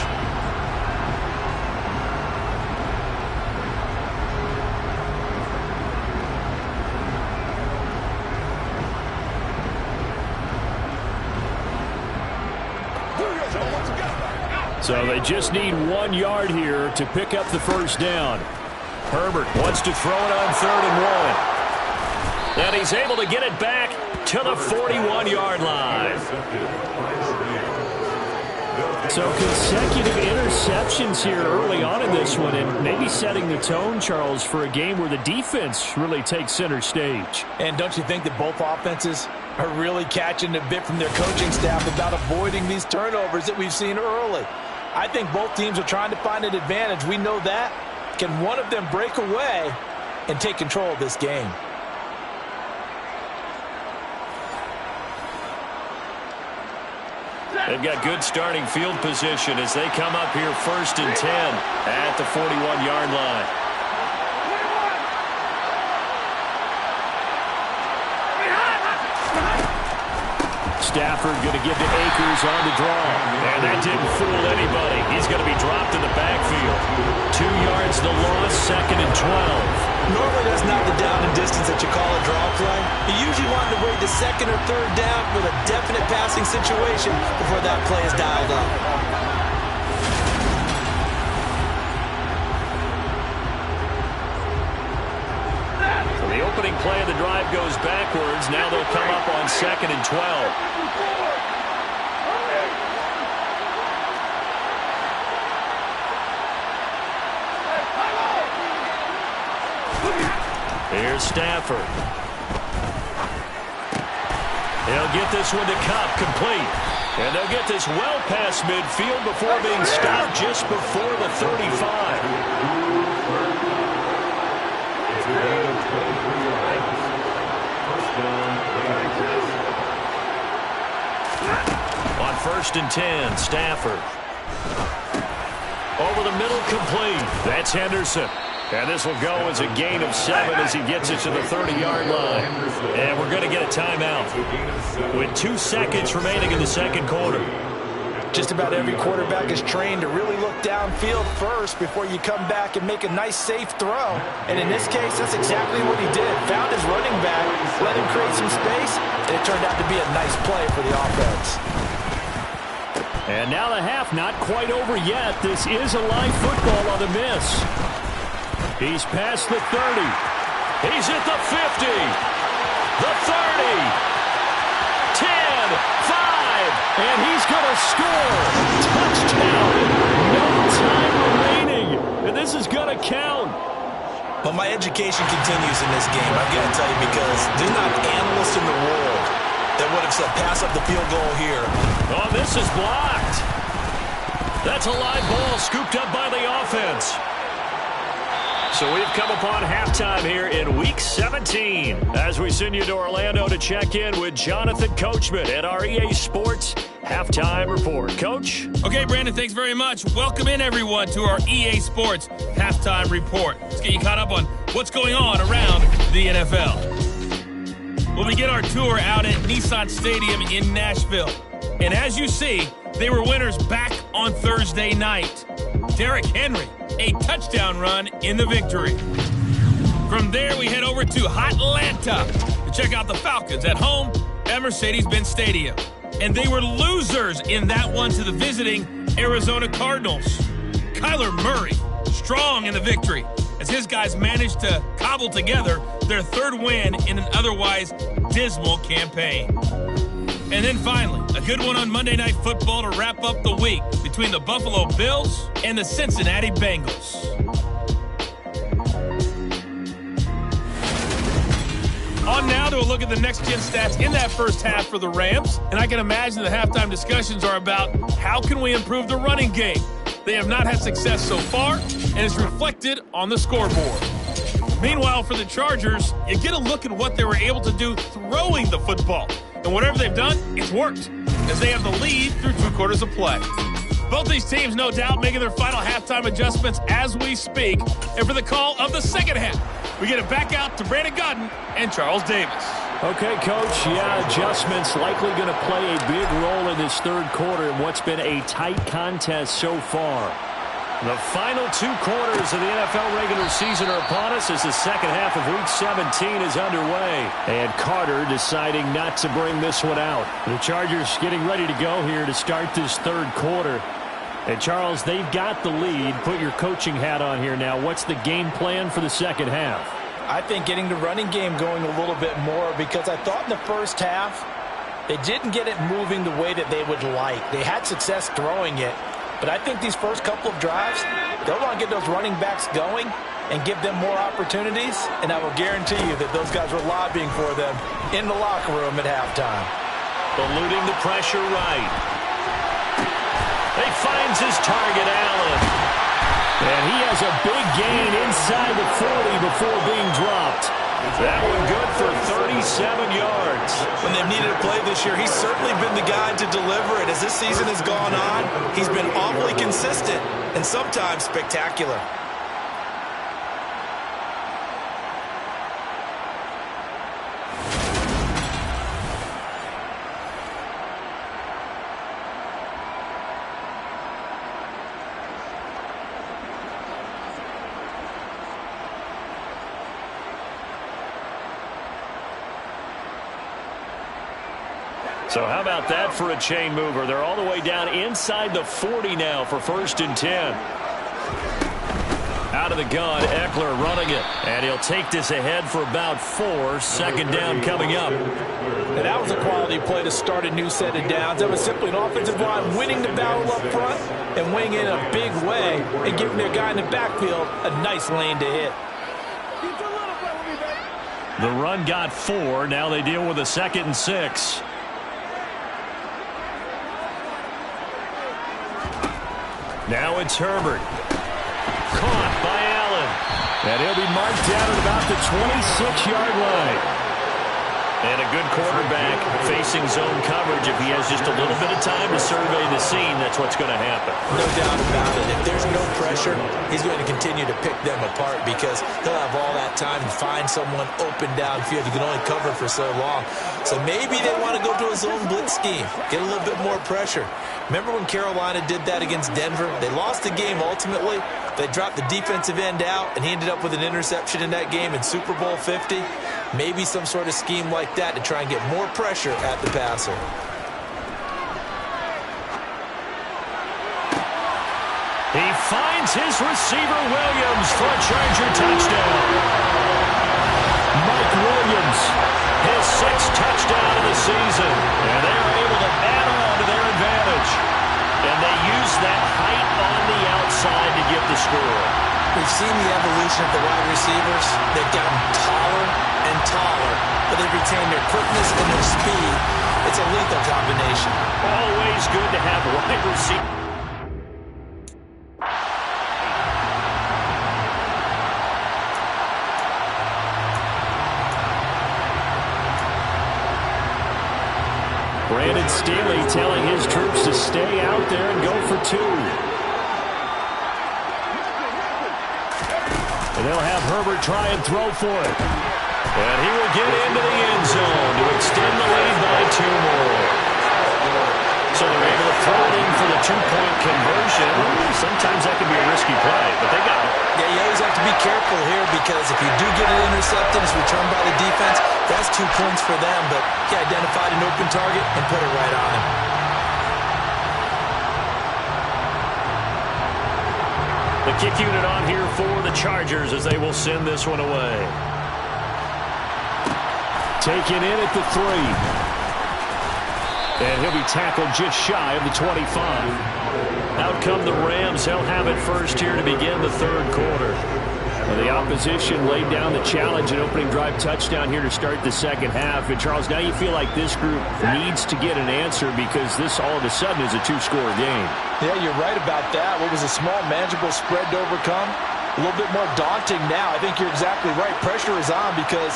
So they just need 1 yard here to pick up the first down. Herbert wants to throw it on 3rd and 1. And he's able to get it back to the 41-yard line. So consecutive interceptions here early on in this one, and maybe setting the tone, Charles, for a game where the defense really takes center stage. And don't you think that both offenses are really catching a bit from their coaching staff about avoiding these turnovers that we've seen early? I think both teams are trying to find an advantage. We know that. Can one of them break away and take control of this game? They've got good starting field position as they come up here 1st and 10 at the 41-yard line. Stafford going to give to Akers on the draw. And that didn't fool anybody. He's going to be dropped in the backfield. 2 yards the loss, 2nd and 12. Normally that's not the down and distance that you call a draw play. You usually want to wait to 2nd or 3rd down with a definite passing situation before that play is dialed up. So the opening play of the drive goes backwards. Now they'll come up on 2nd and 12. Here's Stafford. They'll get this one to Cup, complete. And they'll get this well past midfield before being stopped just before the 35. On 1st and 10, Stafford. Over the middle, complete. That's Henderson. And this will go as a gain of 7 as he gets it to the 30-yard line. And we're going to get a timeout with 2 seconds remaining in the second quarter. Just about every quarterback is trained to really look downfield first before you come back and make a nice, safe throw. And in this case, that's exactly what he did. Found his running back, let him create some space, and it turned out to be a nice play for the offense. And now the half not quite over yet. This is a live football on the miss. He's past the 30. He's at the 50. The 30. 10, 5, and he's going to score. Touchdown. No time remaining, and this is going to count. Well, my education continues in this game, I've got to tell you, because there's not an analyst in the world that would have said pass up the field goal here. Oh, this is blocked. That's a live ball scooped up by the offense. So we've come upon halftime here in Week 17 as we send you to Orlando to check in with Jonathan Coachman at our EA Sports Halftime Report. Coach? Okay, Brandon, thanks very much. Welcome in, everyone, to our EA Sports Halftime Report. Let's get you caught up on what's going on around the NFL. We'll begin our tour out at Nissan Stadium in Nashville. And as you see, they were winners back on Thursday night. Derrick Henry, a touchdown run in the victory. From there, we head over to Hotlanta to check out the Falcons at home at Mercedes-Benz Stadium. And they were losers in that one to the visiting Arizona Cardinals. Kyler Murray, strong in the victory, as his guys managed to cobble together their third win in an otherwise dismal campaign. And then finally, a good one on Monday Night Football to wrap up the week between the Buffalo Bills and the Cincinnati Bengals. On now to a look at the next-gen stats in that first half for the Rams. And I can imagine the halftime discussions are about how can we improve the running game. They have not had success so far, and it's reflected on the scoreboard. Meanwhile, for the Chargers, you get a look at what they were able to do throwing the football. And whatever they've done, it's worked, as they have the lead through 2 quarters of play. Both these teams, no doubt, making their final halftime adjustments as we speak. And for the call of the second half, we get it back out to Brandon Godden and Charles Davis. Okay, Coach, adjustments likely going to play a big role in this third quarter in what's been a tight contest so far. The final 2 quarters of the NFL regular season are upon us as the second half of Week 17 is underway. And Carter deciding not to bring this one out. The Chargers getting ready to go here to start this third quarter. And, Charles, they've got the lead. Put your coaching hat on here now. What's the game plan for the second half? I think getting the running game going a little bit more, because I thought in the first half they didn't get it moving the way that they would like. They had success throwing it. But I think these first couple of drives, they'll want to get those running backs going and give them more opportunities. And I will guarantee you that those guys were lobbying for them in the locker room at halftime. Eluding the pressure right. He finds his target, Allen. And he has a big gain inside the 40 before being dropped. That one good for 37 yards. When they've needed a play this year, he's certainly been the guy to deliver it. As this season has gone on, he's been awfully consistent and sometimes spectacular. So how about that for a chain mover? They're all the way down inside the 40 now for 1st and 10. Out of the gun, Eckler running it. And he'll take this ahead for about 4. Second down coming up. And that was a quality play to start a new set of downs. That was simply an offensive line winning the battle up front and winning in a big way and giving their guy in the backfield a nice lane to hit. The run got 4. Now they deal with a 2nd and 6. Now it's Herbert. Caught by Allen. And he'll be marked down at about the 26-yard line. And a good quarterback facing zone coverage. If he has just a little bit of time to survey the scene, that's what's going to happen. No doubt about it. If there's no pressure, he's going to continue to pick them apart because he'll have all that time to find someone open downfield. You can only cover for so long. So maybe they want to go to a zone blitz scheme, get a little bit more pressure. Remember when Carolina did that against Denver? They lost the game ultimately. They dropped the defensive end out, and he ended up with an interception in that game in Super Bowl 50. Maybe some sort of scheme like that to try and get more pressure at the passer. He finds his receiver, Williams, for a Charger touchdown. Mike Williams, his 6th touchdown of the season. And they are able to add on to their advantage. And they use that height on the outside to get the score. We've seen the evolution of the wide receivers. They've gotten taller and taller, but they've retained their quickness and their speed. It's a lethal combination. Always good to have wide receivers. Brandon Staley telling his troops to stay out there and go for 2. And they'll have Herbert try and throw for it. And he will get into the end zone to extend the lead by 2 more. So they're able to throw it in for the 2-point conversion. Sometimes that can be a risky play, but they got it. Yeah, you always have to be careful here because if you do get it intercepted, it's returned by the defense. That's 2 points for them, but he identified an open target and put it right on him. The kick unit on here for the Chargers as they will send this one away. Taken in at the 3. And he'll be tackled just shy of the 25. Out come the Rams. They'll have it first here to begin the 3rd quarter. Well, the opposition laid down the challenge and opening drive touchdown here to start the 2nd half. And, Charles, now you feel like this group needs to get an answer because this all of a sudden is a 2-score game. Yeah, you're right about that. What was a small, manageable spread to overcome? A little bit more daunting now. I think you're exactly right. Pressure is on because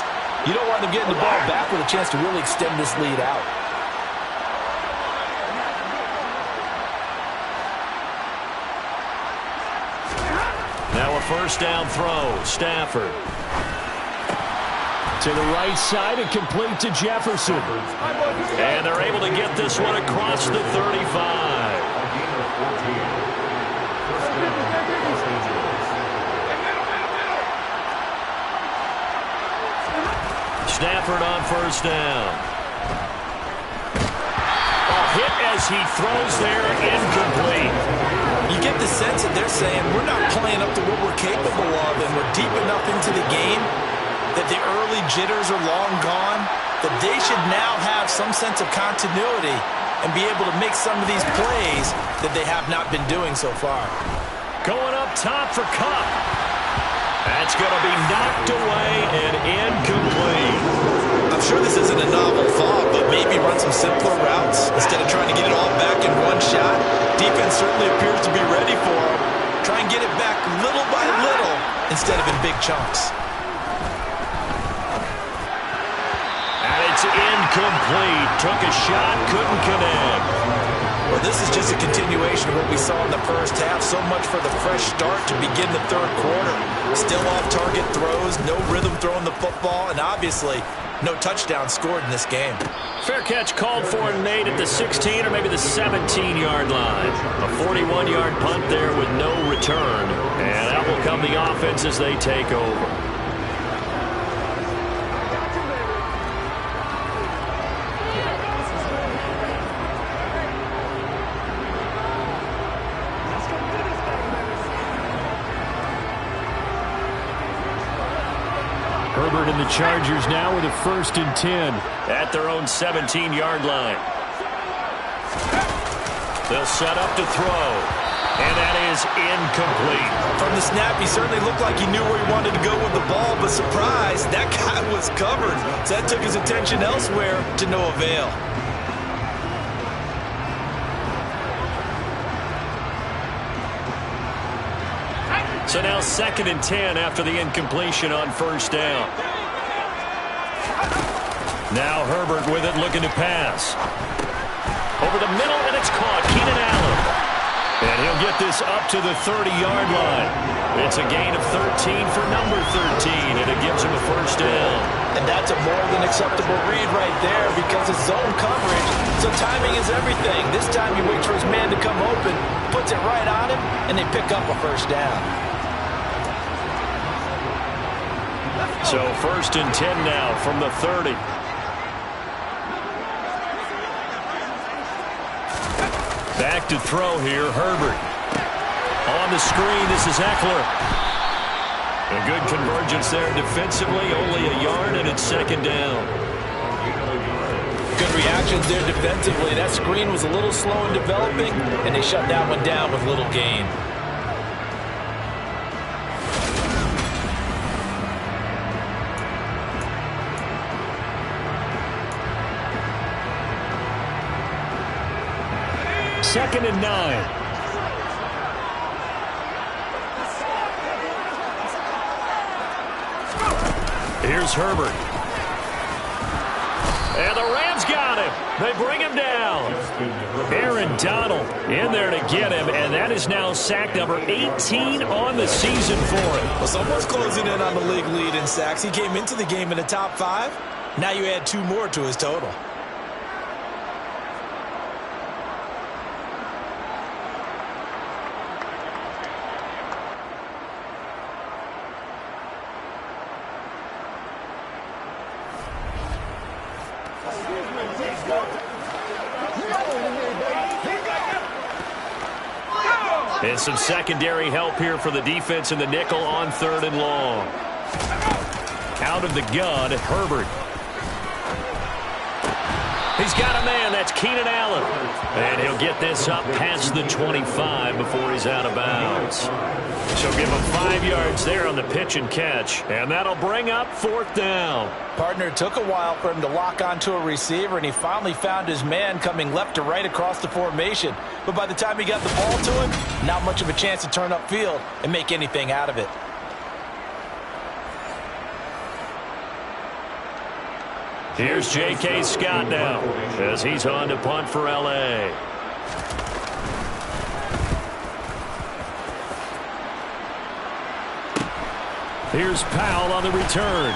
you don't want them getting the ball back with a chance to really extend this lead out. Now a 1st down throw. Stafford. To the right side and complete to Jefferson. And they're able to get this one across the 35. Stafford on 1st down. Hit as he throws there, incomplete. You get the sense that they're saying we're not playing up to what we're capable of and we're deep enough into the game that the early jitters are long gone, that they should now have some sense of continuity and be able to make some of these plays that they have not been doing so far. Going up top for Kupp. That's going to be knocked away and incomplete. I'm sure this isn't a novel thought, but maybe run some simpler routes instead of trying to get it all back in one shot. Defense certainly appears to be ready for him. Try and get it back little by little instead of in big chunks. And it's incomplete. Took a shot, couldn't connect. Well, this is just a continuation of what we saw in the 1st half. So much for the fresh start to begin the 3rd quarter. Still off-target throws, no rhythm throwing the football, and obviously no touchdown scored in this game. Fair catch called for Nate at the 16 or maybe the 17-yard line. A 41-yard punt there with no return. And out will come the offense as they take over. Herbert and the Chargers now with a 1st and 10 at their own 17-yard line. They'll set up to throw, and that is incomplete. From the snap, he certainly looked like he knew where he wanted to go with the ball, but surprise, that guy was covered. So that took his attention elsewhere to no avail. So now 2nd and 10 after the incompletion on 1st down. Now Herbert with it, looking to pass. Over the middle, and it's caught. Keenan Allen. And he'll get this up to the 30-yard line. It's a gain of 13 for number 13, and it gives him a 1st down. And that's a more than acceptable read right there because it's zone coverage, so timing is everything. This time he waits for his man to come open, puts it right on him, and they pick up a 1st down. So 1st and 10 now from the 30. Back to throw here, Herbert. On on the screen. This is Eckler. A good convergence there defensively. Only a yard, and it's second down. Good reactions there defensively. That screen was a little slow in developing, and they shut that one down with little gain. Second and 9. Here's Herbert. And the Rams got him. They bring him down. Aaron Donald in there to get him, and that is now sack number 18 on the season for him. Well, someone's closing in on the league lead in sacks. He came into the game in the top 5. Now you add 2 more to his total. And some secondary help here for the defense in the nickel on 3rd and long. Out of the gun, Herbert. He's got a man. That's Keenan Allen. And he'll get this up past the 25 before he's out of bounds. So give him 5 yards there on the pitch and catch. And that'll bring up 4th down. Partner, took a while for him to lock onto a receiver, and he finally found his man coming left to right across the formation. But by the time he got the ball to him, not much of a chance to turn upfield and make anything out of it. Here's J.K. Scott now as he's on to punt for L.A. Here's Powell on the return.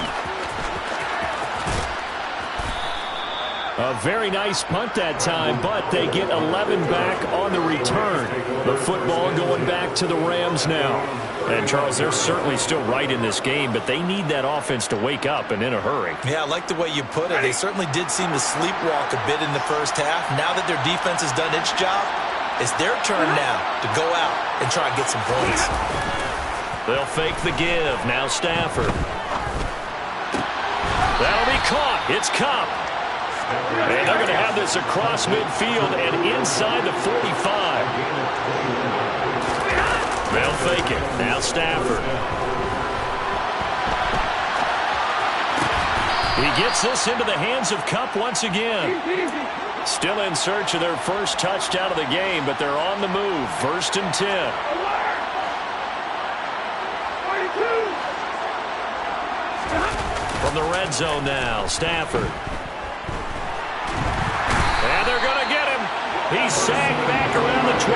A very nice punt that time, but they get 11 back on the return. The football going back to the Rams now. And, Charles, they're certainly still right in this game, but they need that offense to wake up and in a hurry. Yeah, I like the way you put it. They certainly did seem to sleepwalk a bit in the first half. Now that their defense has done its job, it's their turn now to go out and try and get some points. They'll fake the give. Now Stafford. That'll be caught. It's Cup. And they're going to have this across midfield and inside the 45. They'll fake it. Now Stafford. He gets this into the hands of Cup once again. Still in search of their first touchdown of the game, but they're on the move. 1st and 10. From the red zone now, Stafford. And they're going to get him. He's sacked back around the 28.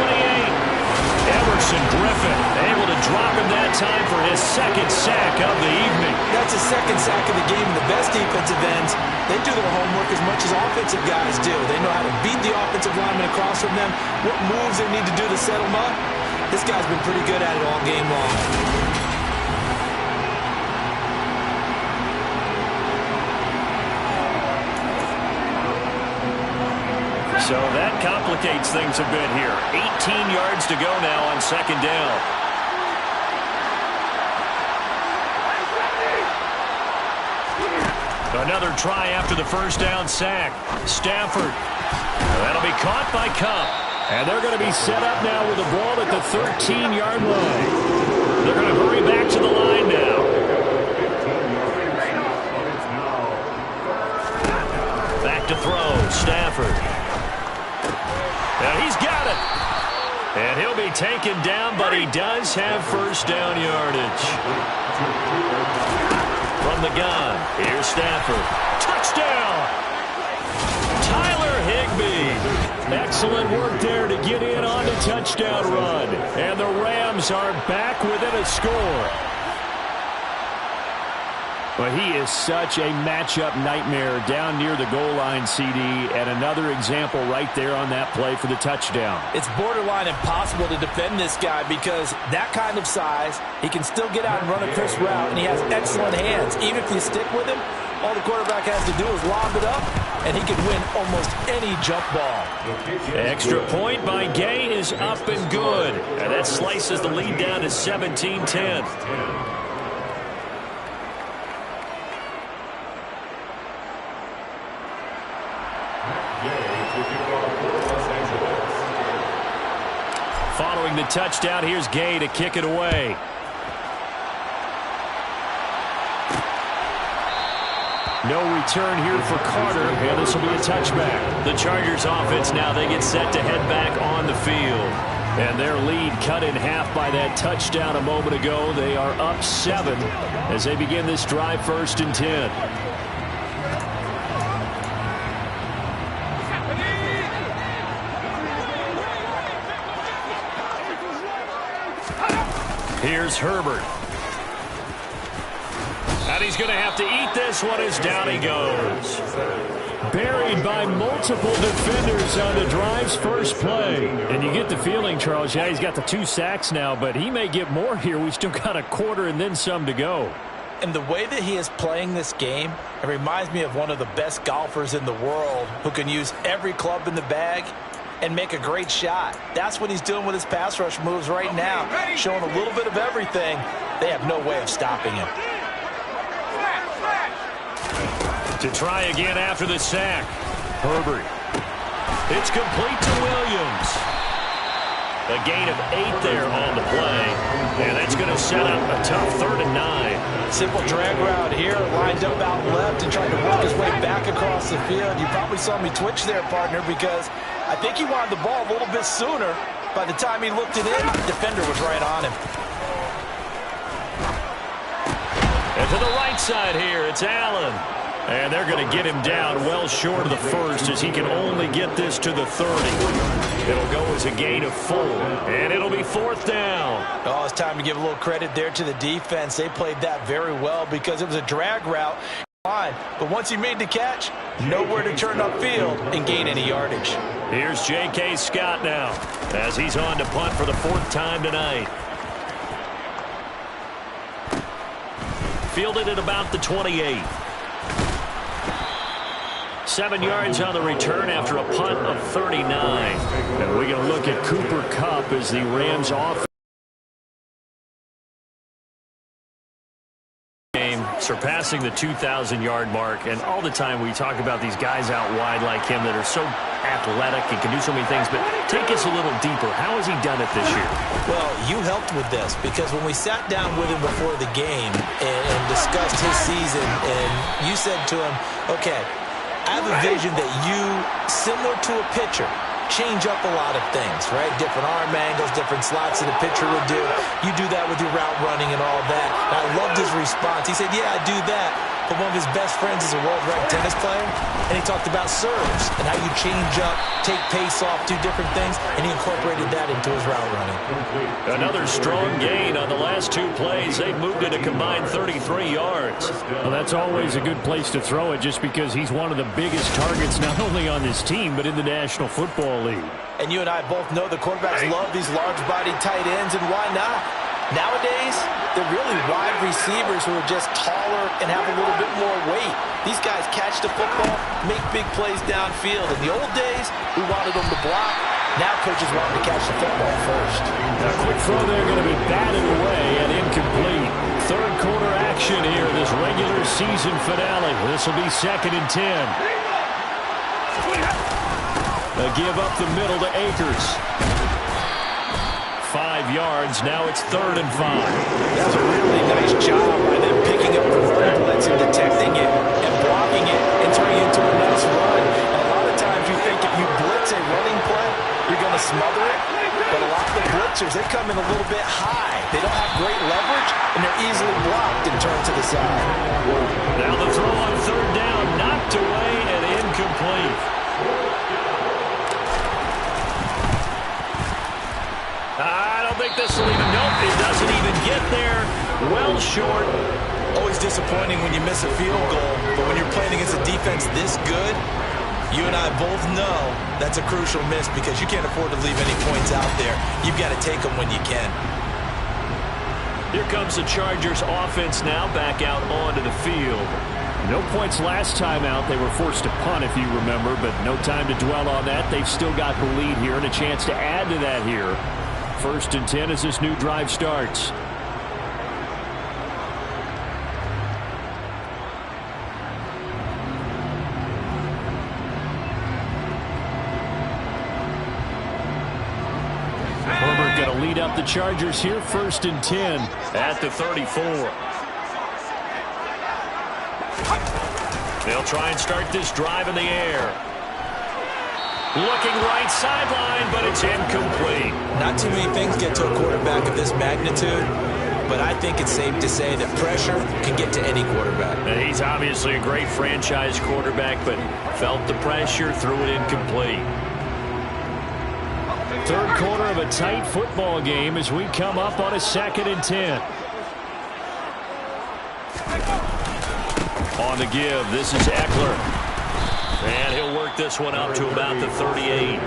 Emerson Griffin able to drop him that time for his 2nd sack of the evening. That's his 2nd sack of the game. The best defensive ends, they do their homework as much as offensive guys do. They know how to beat the offensive lineman across from them, what moves they need to do to set them up. This guy's been pretty good at it all game long. So that complicates things a bit here. 18 yards to go now on 2nd down. Another try after the 1st down sack. Stafford. That'll be caught by Cup. And they're going to be set up now with the ball at the 13-yard line. They're going to hurry back to the line now. Back to throw. Stafford. Now he's got it. And he'll be taken down, but he does have 1st down yardage. From the gun, here's Stafford. Touchdown! Tyler Higbee. Excellent work there to get in on the touchdown run. And the Rams are back within a score. Well, he is such a matchup nightmare down near the goal line, CD, and another example right there on that play for the touchdown. It's borderline impossible to defend this guy because that kind of size, he can still get out and run a crisp route, and he has excellent hands. Even if you stick with him, all the quarterback has to do is lob it up and he can win almost any jump ball. Extra point by Gay is up and good. And that slices the lead down to 17-10. Following the touchdown, here's Gay to kick it away. No return here for Carter, and this will be a touchback. The Chargers offense now, they get set to head back on the field. And their lead cut in half by that touchdown a moment ago. They are up 7 as they begin this drive 1st and 10. Here's Herbert. And he's going to have to eat this one as down he goes. Buried by multiple defenders on the drive's first play. And you get the feeling, Charles, yeah, he's got the 2 sacks now, but he may get more here. We still got a quarter and then some to go. And the way that he is playing this game, it reminds me of one of the best golfers in the world who can use every club in the bag and make a great shot. That's what he's doing with his pass rush moves right now, showing a little bit of everything. They have no way of stopping him. To try again after the sack. Herbert. It's complete to Williams. A gain of 8 there on the play. And that's going to set up a tough 3rd and 9. Simple drag route here, lined up out left and trying to work his way back across the field. You probably saw me twitch there, partner, because I think he wanted the ball a little bit sooner. By the time he looked it in, the defender was right on him. And to the right side here, it's Allen. And they're going to get him down well short of the 1st as he can only get this to the 30. It'll go as a gain of 4, and it'll be 4th down. Oh, it's time to give a little credit there to the defense. They played that very well because it was a drag route. But once he made the catch, nowhere to turn upfield and gain any yardage. Here's J.K. Scott now as he's on to punt for the 4th time tonight. Fielded at about the 28. 7 yards on the return after a punt of 39. And we're going to look at Cooper Kupp as the Rams offense. Surpassing the 2,000-yard mark, and all the time we talk about these guys out wide like him that are so athletic and can do so many things, but take us a little deeper. How has he done it this year? Well, you helped with this because when we sat down with him before the game and discussed his season, and you said to him, okay, I have a vision that you, similar to a pitcher, change up a lot of things, right? Different arm angles, different slots that a pitcher would do. You do that with your route running and all that. And I loved his response. He said, yeah, I do that. But one of his best friends is a world-ranked tennis player, and he talked about serves and how you change up, take pace off, do different things, and he incorporated that into his route running. Another strong gain on the last 2 plays. They've moved it a combined 33 yards. Well, that's always a good place to throw it just because he's one of the biggest targets not only on this team but in the National Football League. And you and I both know the quarterbacks love these large-bodied tight ends, and why not? Nowadays, they're really wide receivers who are just taller and have a little bit more weight. These guys catch the football, make big plays downfield. In the old days, we wanted them to block. Now coaches want them to catch the football first. A quick throw there going to be batted away and incomplete. 3rd quarter action here, this regular season finale. This will be 2nd and 10. A give up the middle to Akers. 5 yards. Now it's 3rd and 5. That's a really nice job by them picking up the run blitz and detecting it and blocking it and turning it into a nice run. And a lot of times you think if you blitz a running play, you're going to smother it. But a lot of the blitzers, they come in a little bit high. They don't have great leverage, and they're easily blocked and turned to the side. Now the throw on 3rd down, knocked away and incomplete. I don't think this will even, nope, it doesn't even get there. Well short. Always disappointing when you miss a field goal, but when you're playing against a defense this good, you and I both know that's a crucial miss because you can't afford to leave any points out there. You've got to take them when you can. Here comes the Chargers offense now back out onto the field. No points last time out. They were forced to punt, if you remember, but no time to dwell on that. They've still got the lead here and a chance to add to that here. 1st and 10 as this new drive starts. Herbert going to lead up the Chargers here. 1st and 10 at the 34. They'll try and start this drive in the air. Looking right sideline, but it's incomplete. Not too many things get to a quarterback of this magnitude, but I think it's safe to say that pressure can get to any quarterback. Now, he's obviously a great franchise quarterback, but felt the pressure, threw it incomplete. 3rd quarter of a tight football game as we come up on a 2nd and 10. On the give, this is Eckler. And he'll work this one out to about the 38.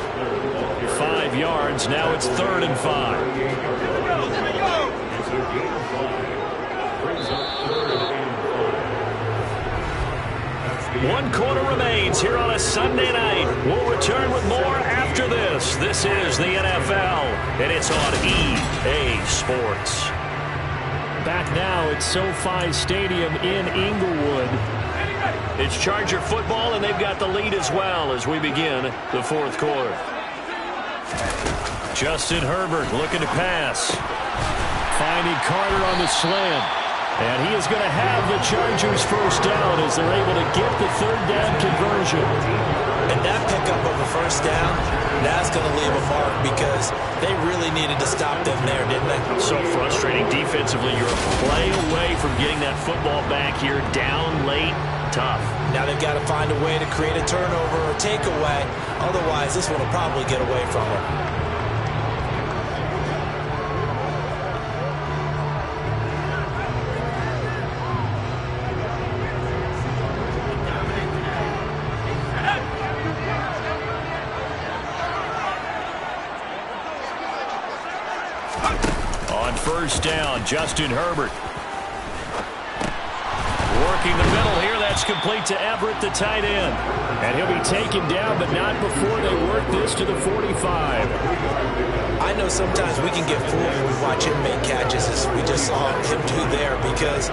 5 yards. Now it's 3rd and 5. 1 quarter remains here on a Sunday night. We'll return with more after this. This is the NFL, and it's on EA Sports. Back now at SoFi Stadium in Inglewood. It's Charger football, and they've got the lead as well as we begin the 4th quarter. Justin Herbert looking to pass. Finding Carter on the slant. And he is going to have the Chargers 1st down as they're able to get the 3rd down conversion. And that pickup of a 1st down, that's going to leave a mark because they really needed to stop them there, didn't they? So frustrating defensively. You're a play away from getting that football back here down late. Tough. Now they've got to find a way to create a turnover or takeaway. Otherwise, this one will probably get away from them. On 1st down, Justin Herbert. Working the middle here. That's complete to Everett, the tight end. And he'll be taken down, but not before they work this to the 45. I know sometimes we can get fooled when we watch him make catches, as we just saw him do there, because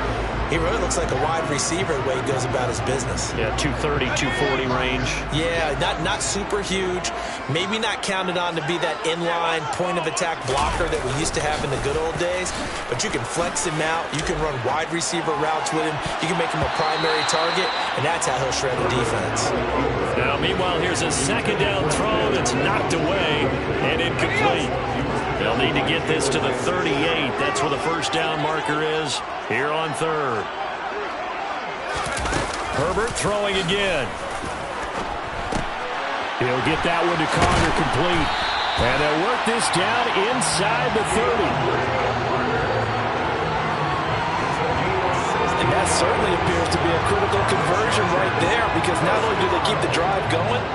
he really looks like a wide receiver the way he goes about his business. Yeah, 230, 240 range. Yeah, not super huge. Maybe not counted on to be that inline point-of-attack blocker that we used to have in the good old days, but you can flex him out. You can run wide receiver routes with him. You can make him a primary target, and that's how he'll shred the defense. Now, meanwhile, here's a 2nd down throw that's knocked away and incomplete. They'll need to get this to the 38. That's where the 1st down marker is here on 3rd. Herbert throwing again. He'll get that one to Carter complete. And they'll work this down inside the 30. And that certainly appears to be a critical conversion right there, because not only do they keep the drive going,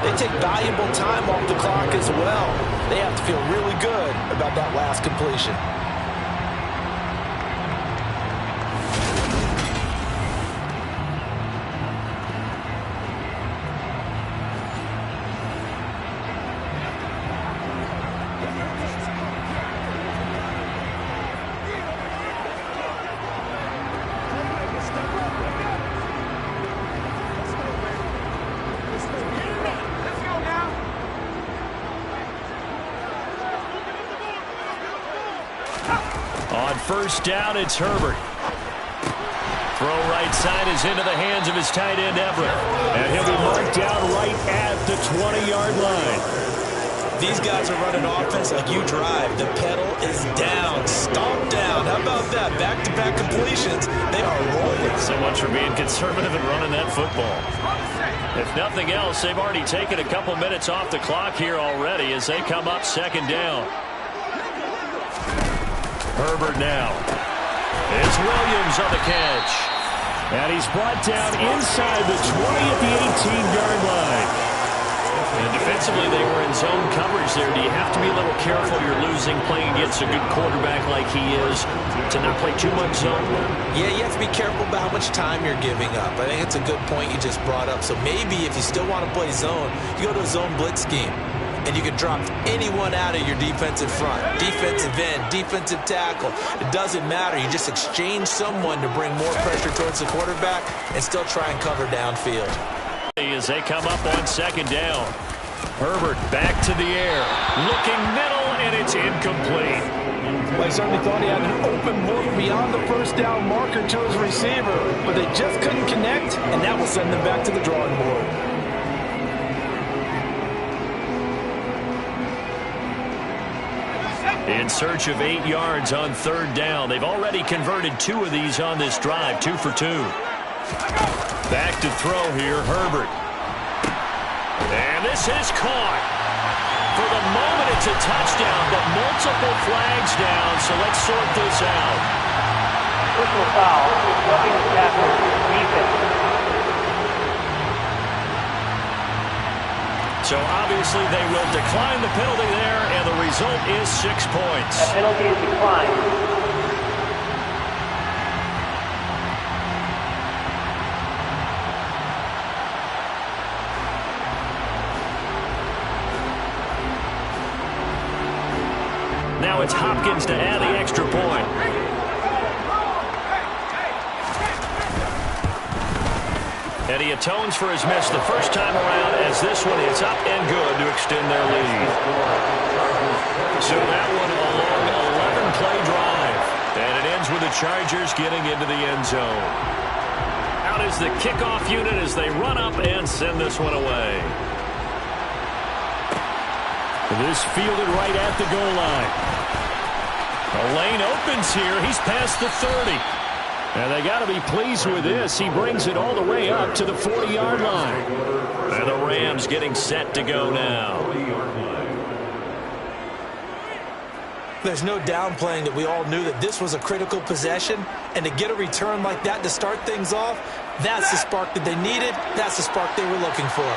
they take valuable time off the clock as well. They have to feel really good about that last completion. On 1st down, it's Herbert. Throw right side is into the hands of his tight end, Everett. And he'll be marked down right at the 20-yard line. These guys are running offense like you drive. The pedal is down, stomp down. How about that? Back-to-back completions. They are rolling. So much for being conservative and running that football. If nothing else, they've already taken a couple minutes off the clock here already as they come up 2nd down. Herbert now. It's Williams on the catch. And he's brought down inside the 20 at the 18-yard line. And defensively, they were in zone coverage there. Do you have to be a little careful you're losing playing against a good quarterback like he is to not play too much zone? Yeah, you have to be careful about how much time you're giving up. I think it's a good point you just brought up. So maybe if you still want to play zone, you go to a zone blitz scheme. And you can drop anyone out of your defensive front, defensive end, defensive tackle. It doesn't matter. You just exchange someone to bring more pressure towards the quarterback and still try and cover downfield. As they come up on second down, Herbert back to the air, looking middle, and it's incomplete. Well, he certainly thought he had an open look beyond the first down marker to his receiver, but they just couldn't connect, and that will send them back to the drawing board. In search of 8 yards on third down. They've already converted 2 of these on this drive, 2 for 2. Back to throw here, Herbert. And this is caught. For the moment, it's a touchdown, but multiple flags down, so let's sort this out. Personal foul, roughing the tackle, defense. So obviously they will decline the penalty there, and the result is 6 points. That penalty is declined. Now it's Hopkins to add the extra point. And he atones for his miss the first time around, as this one is up and good to extend their lead. So that one a long 11-play drive. And it ends with the Chargers getting into the end zone. Out is the kickoff unit as they run up and send this one away. This fielded right at the goal line. The lane opens here. He's past the 30. And they got to be pleased with this. He brings it all the way up to the 40-yard line. And the Rams getting set to go now. There's no downplaying that we all knew that this was a critical possession. And to get a return like that to start things off, that's the spark that they needed. That's the spark they were looking for.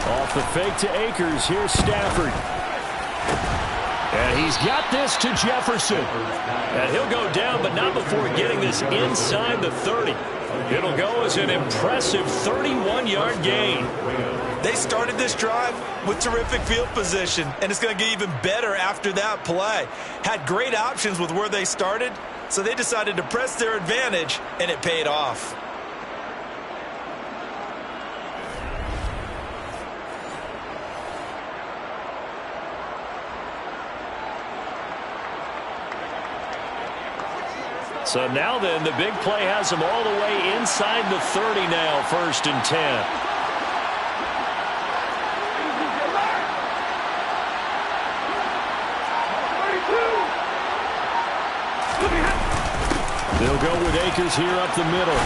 Off the fake to Akers. Here's Stafford. And he's got this to Jefferson. And he'll go down, but not before getting this inside the 30. It'll go as an impressive 31-yard gain. They started this drive with terrific field position, and it's going to get even better after that play. Had great options with where they started, so they decided to press their advantage, and it paid off. So now then, the big play has them all the way inside the 30 now, 1st and 10. They'll go with Akers here up the middle.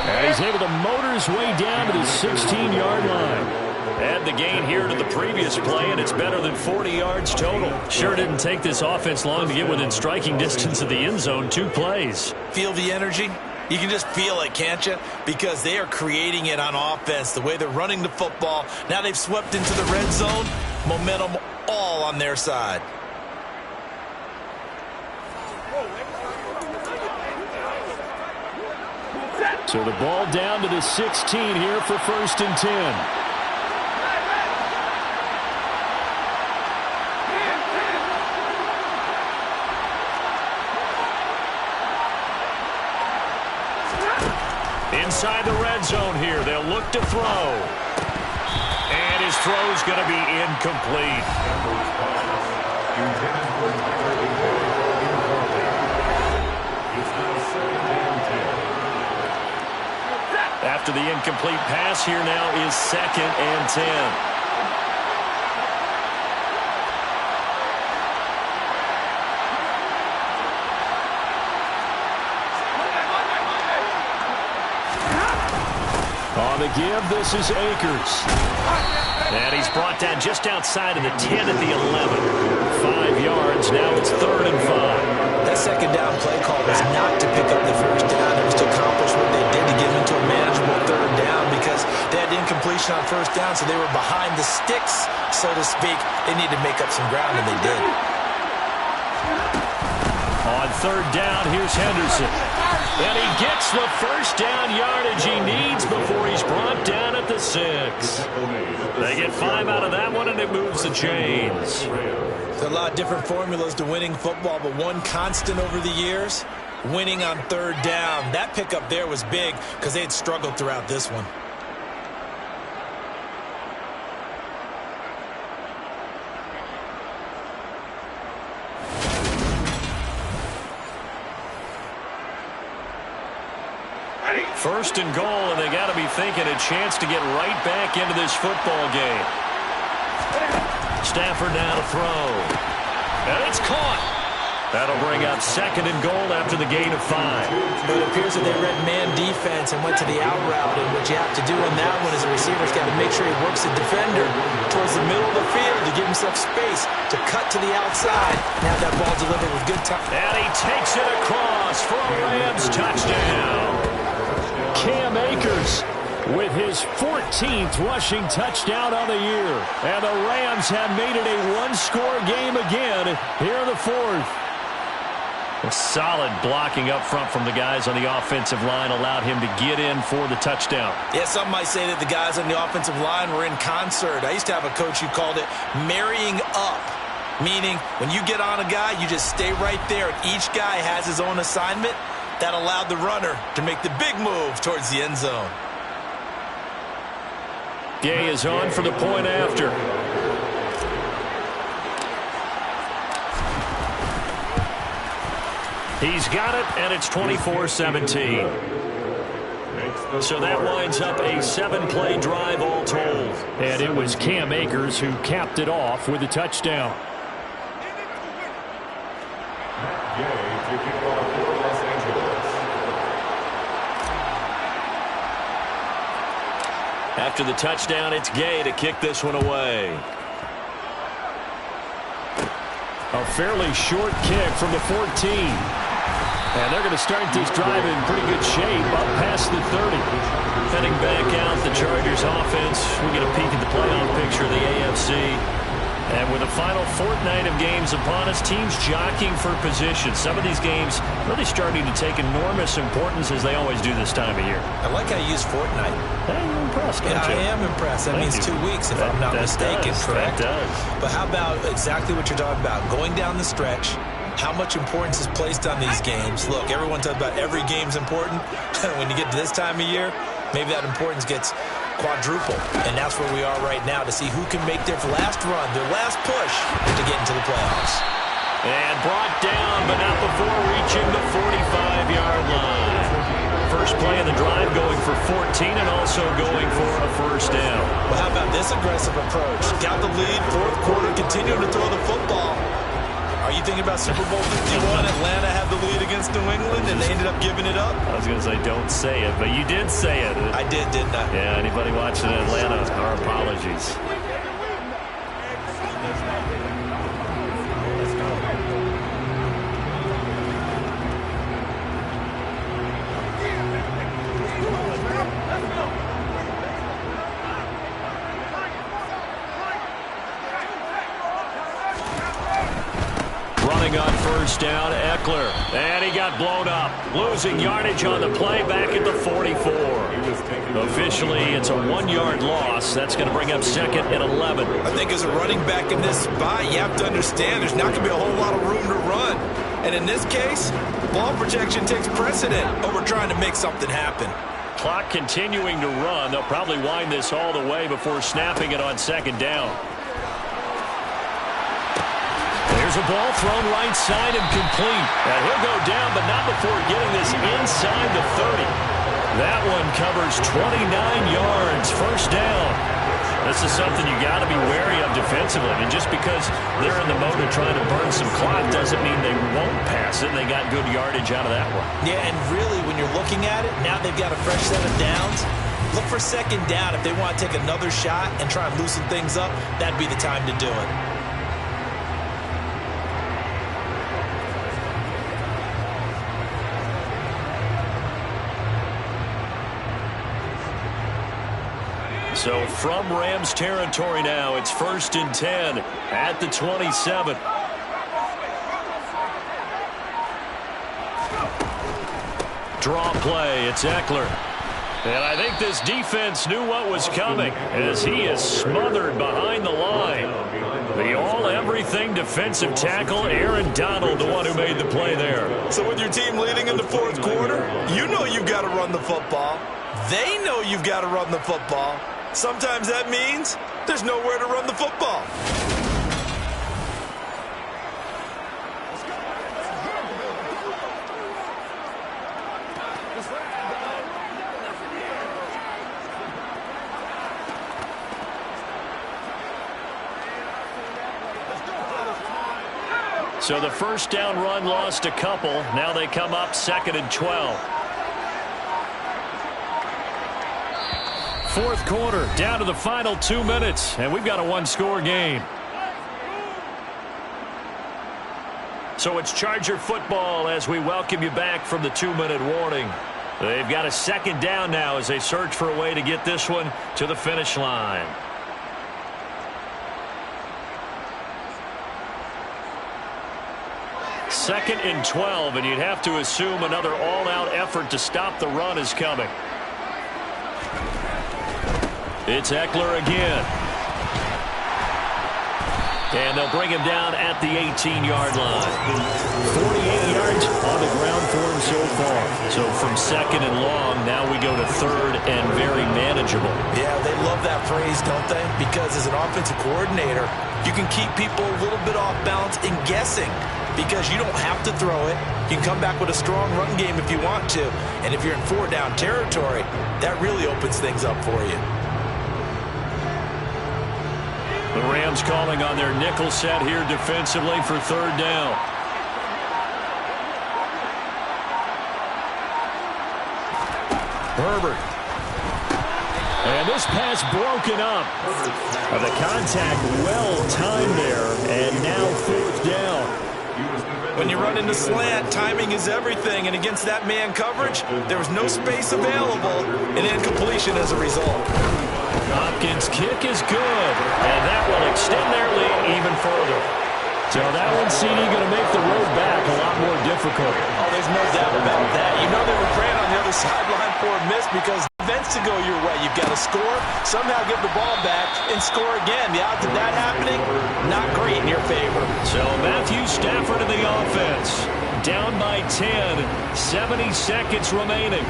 And he's able to motor his way down to the 16-yard line. Add the gain here to the previous play, and it's better than 40 yards total. Sure didn't take this offense long to get within striking distance of the end zone. 2 plays. Feel the energy? You can just feel it, can't you? Because they are creating it on offense, the way they're running the football. Now they've swept into the red zone. Momentum all on their side. So the ball down to the 16 here for 1st and 10. Inside the red zone here, they'll look to throw. And his throw's going to be incomplete. After the incomplete pass here now is 2nd and 10. On the give, this is Akers. And he's brought down started just outside of the 10 at the 11. 5 yards. Now it's 3rd and 5. That second down play call was not to pick up the first down. It was to accomplish what they did to get into a manageable 3rd down because they had incompletion on first down, so they were behind the sticks, so to speak. They needed to make up some ground, and they did. On 3rd down, here's Henderson. And he gets the first down yardage he needs before he's brought down at the 6. They get 5 out of that one, and it moves the chains. There's a lot of different formulas to winning football, but one constant over the years, winning on 3rd down. That pickup there was big because they had struggled throughout this one. First and goal, and they got to be thinking a chance to get right back into this football game. Stafford now to throw. And it's caught. That'll bring up 2nd and goal after the gain of 5. But it appears that they read man defense and went to the out route, and what you have to do on that one is the receiver's got to make sure he works the defender towards the middle of the field to give himself space to cut to the outside and have that ball delivered with good time. And he takes it across for a Rams touchdown. Cam Akers with his 14th rushing touchdown on the year. And the Rams have made it a one-score game again here in the 4th. A solid blocking up front from the guys on the offensive line allowed him to get in for the touchdown. Yeah, some might say that the guys on the offensive line were in concert. I used to have a coach who called it marrying up, meaning when you get on a guy, you just stay right there, and each guy has his own assignment. That allowed the runner to make the big move towards the end zone. Gay is on for the point after. He's got it, and it's 24-17. So that winds up a 7-play drive all told. And it was Cam Akers who capped it off with a touchdown. After the touchdown, it's Gay to kick this one away. A fairly short kick from the 14. And they're going to start this drive in pretty good shape up past the 30. Heading back out, the Chargers offense. We get a peek at the playoff picture of the AFC. And with the final fortnight of games upon us, teams jockeying for position. Some of these games really starting to take enormous importance as they always do this time of year. I like how you use fortnight. Hey, you're impressed, aren't you? I am impressed. That means 2 weeks, if I'm not mistaken, correct? That does. But how about exactly what you're talking about? Going down the stretch, how much importance is placed on these games? Look, everyone talks about every game's important. When you get to this time of year, maybe that importance gets quadruple. And that's where we are right now to see who can make their last run, their last push to get into the playoffs. And brought down, but not before reaching the 45-yard line. First play of the drive going for 14 and also going for a first down. Well, how about this aggressive approach? Got the lead, 4th quarter, continuing to throw the football. Are you thinking about Super Bowl 51? Atlanta had the lead against New England, and they ended up giving it up? I was going to say, don't say it, but you did say it. I did, didn't I? Yeah, anybody watching Atlanta, our apologies. On first down, Eckler, and he got blown up, losing yardage on the play back at the 44. Officially, it's a 1-yard loss. That's going to bring up 2nd and 11. I think as a running back in this spot, you have to understand there's not going to be a whole lot of room to run. And in this case, ball protection takes precedent over trying to make something happen. Clock continuing to run. They'll probably wind this all the way before snapping it on 2nd down. There's a ball thrown right side and complete. And he'll go down, but not before getting this inside the 30. That one covers 29 yards. First down. This is something you got to be wary of defensively. And just because they're in the mode of trying to burn some clock doesn't mean they won't pass it. They got good yardage out of that one. Yeah, and really, when you're looking at it, now they've got a fresh set of downs. look for second down. If they want to take another shot and try and loosen things up, that'd be the time to do it. So from Rams territory now, it's 1st and 10 at the 27. Draw play, it's Eckler. And I think this defense knew what was coming as he is smothered behind the line. The all-everything defensive tackle, Aaron Donald, the one who made the play there. So with your team leading in the fourth quarter, you know you've got to run the football. They know you've got to run the football. Sometimes that means there's nowhere to run the football. So the first down run lost a couple. Now they come up 2nd and 12. Fourth quarter, down to the final 2 minutes, and we've got a one-score game. So it's Charger football as we welcome you back from the 2-minute warning. They've got a second down now as they search for a way to get this one to the finish line. Second and 12, and you'd have to assume another all-out effort to stop the run is coming. It's Eckler again. And they'll bring him down at the 18-yard line. 48 yards on the ground for him so far. So from 2nd and long, now we go to 3rd and very manageable. Yeah, they love that phrase, don't they? Because as an offensive coordinator, you can keep people a little bit off balance and guessing because you don't have to throw it. You can come back with a strong run game if you want to. And if you're in 4-down territory, that really opens things up for you. The Rams calling on their nickel set here defensively for 3rd down. Herbert. And this pass broken up. The contact well-timed there, and now 4th down. When you run into slant, timing is everything, and against that man coverage, there was no space available, and incompletion as a result. Hopkins' kick is good, and that will extend their lead even further. So that one, CD, going to make the road back a lot more difficult. Oh, there's no doubt about that. You know they were praying on the other sideline for a miss because events to go your way. You've got to score, somehow get the ball back, and score again. The odds of that happening, not great in your favor. So Matthew Stafford in the offense. Down by 10, 70 seconds remaining.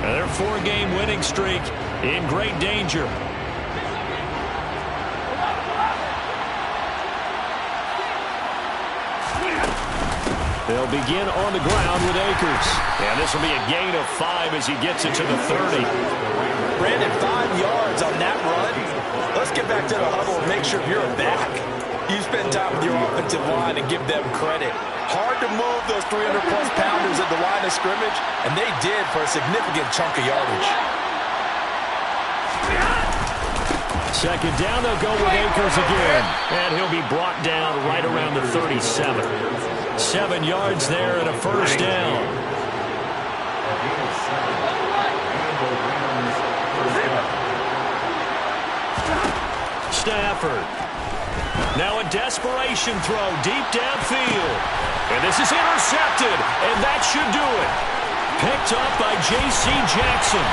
And their 4-game winning streak in great danger. They'll begin on the ground with Akers. And this will be a gain of 5 as he gets it to the 30. Brandon, 5 yards on that run. Let's get back to the huddle and make sure you're back. You spend time with your offensive line and give them credit. Hard to move those 300-plus pounders at the line of scrimmage, and they did for a significant chunk of yardage. Second down, they'll go with Akers again. And he'll be brought down right around the 37. 7 yards there and a first down. Stafford. Now a desperation throw deep downfield. And this is intercepted, and that should do it. Picked up by J.C. Jackson.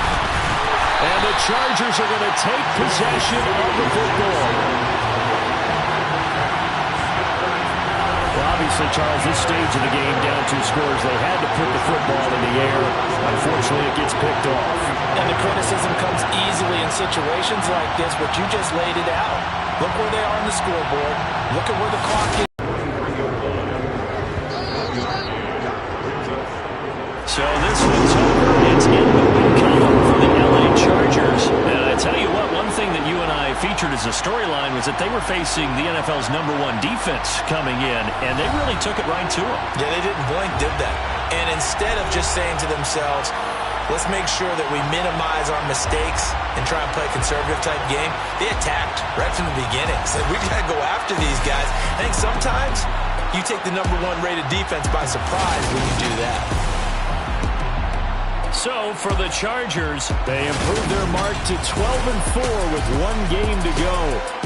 And the Chargers are going to take possession of the football. Well, obviously, Charles, this stage of the game, down 2 scores, they had to put the football in the air. Unfortunately, it gets picked off. And the criticism comes easily in situations like this, but you just laid it out. Look where they are on the scoreboard. Look at where the clock is. So this one's over. It's in the win column for the LA Chargers. And I tell you what, one thing that you and I featured as a storyline was that they were facing the NFL's #1 defense coming in, and they really took it right to them. Yeah, they didn't blink, did they? And instead of just saying to themselves, let's make sure that we minimize our mistakes and try and play a conservative-type game. They attacked right from the beginning. So we got to go after these guys. I think sometimes you take the #1 rated defense by surprise when you do that. So for the Chargers, they improved their mark to 12-4 with 1 game to go.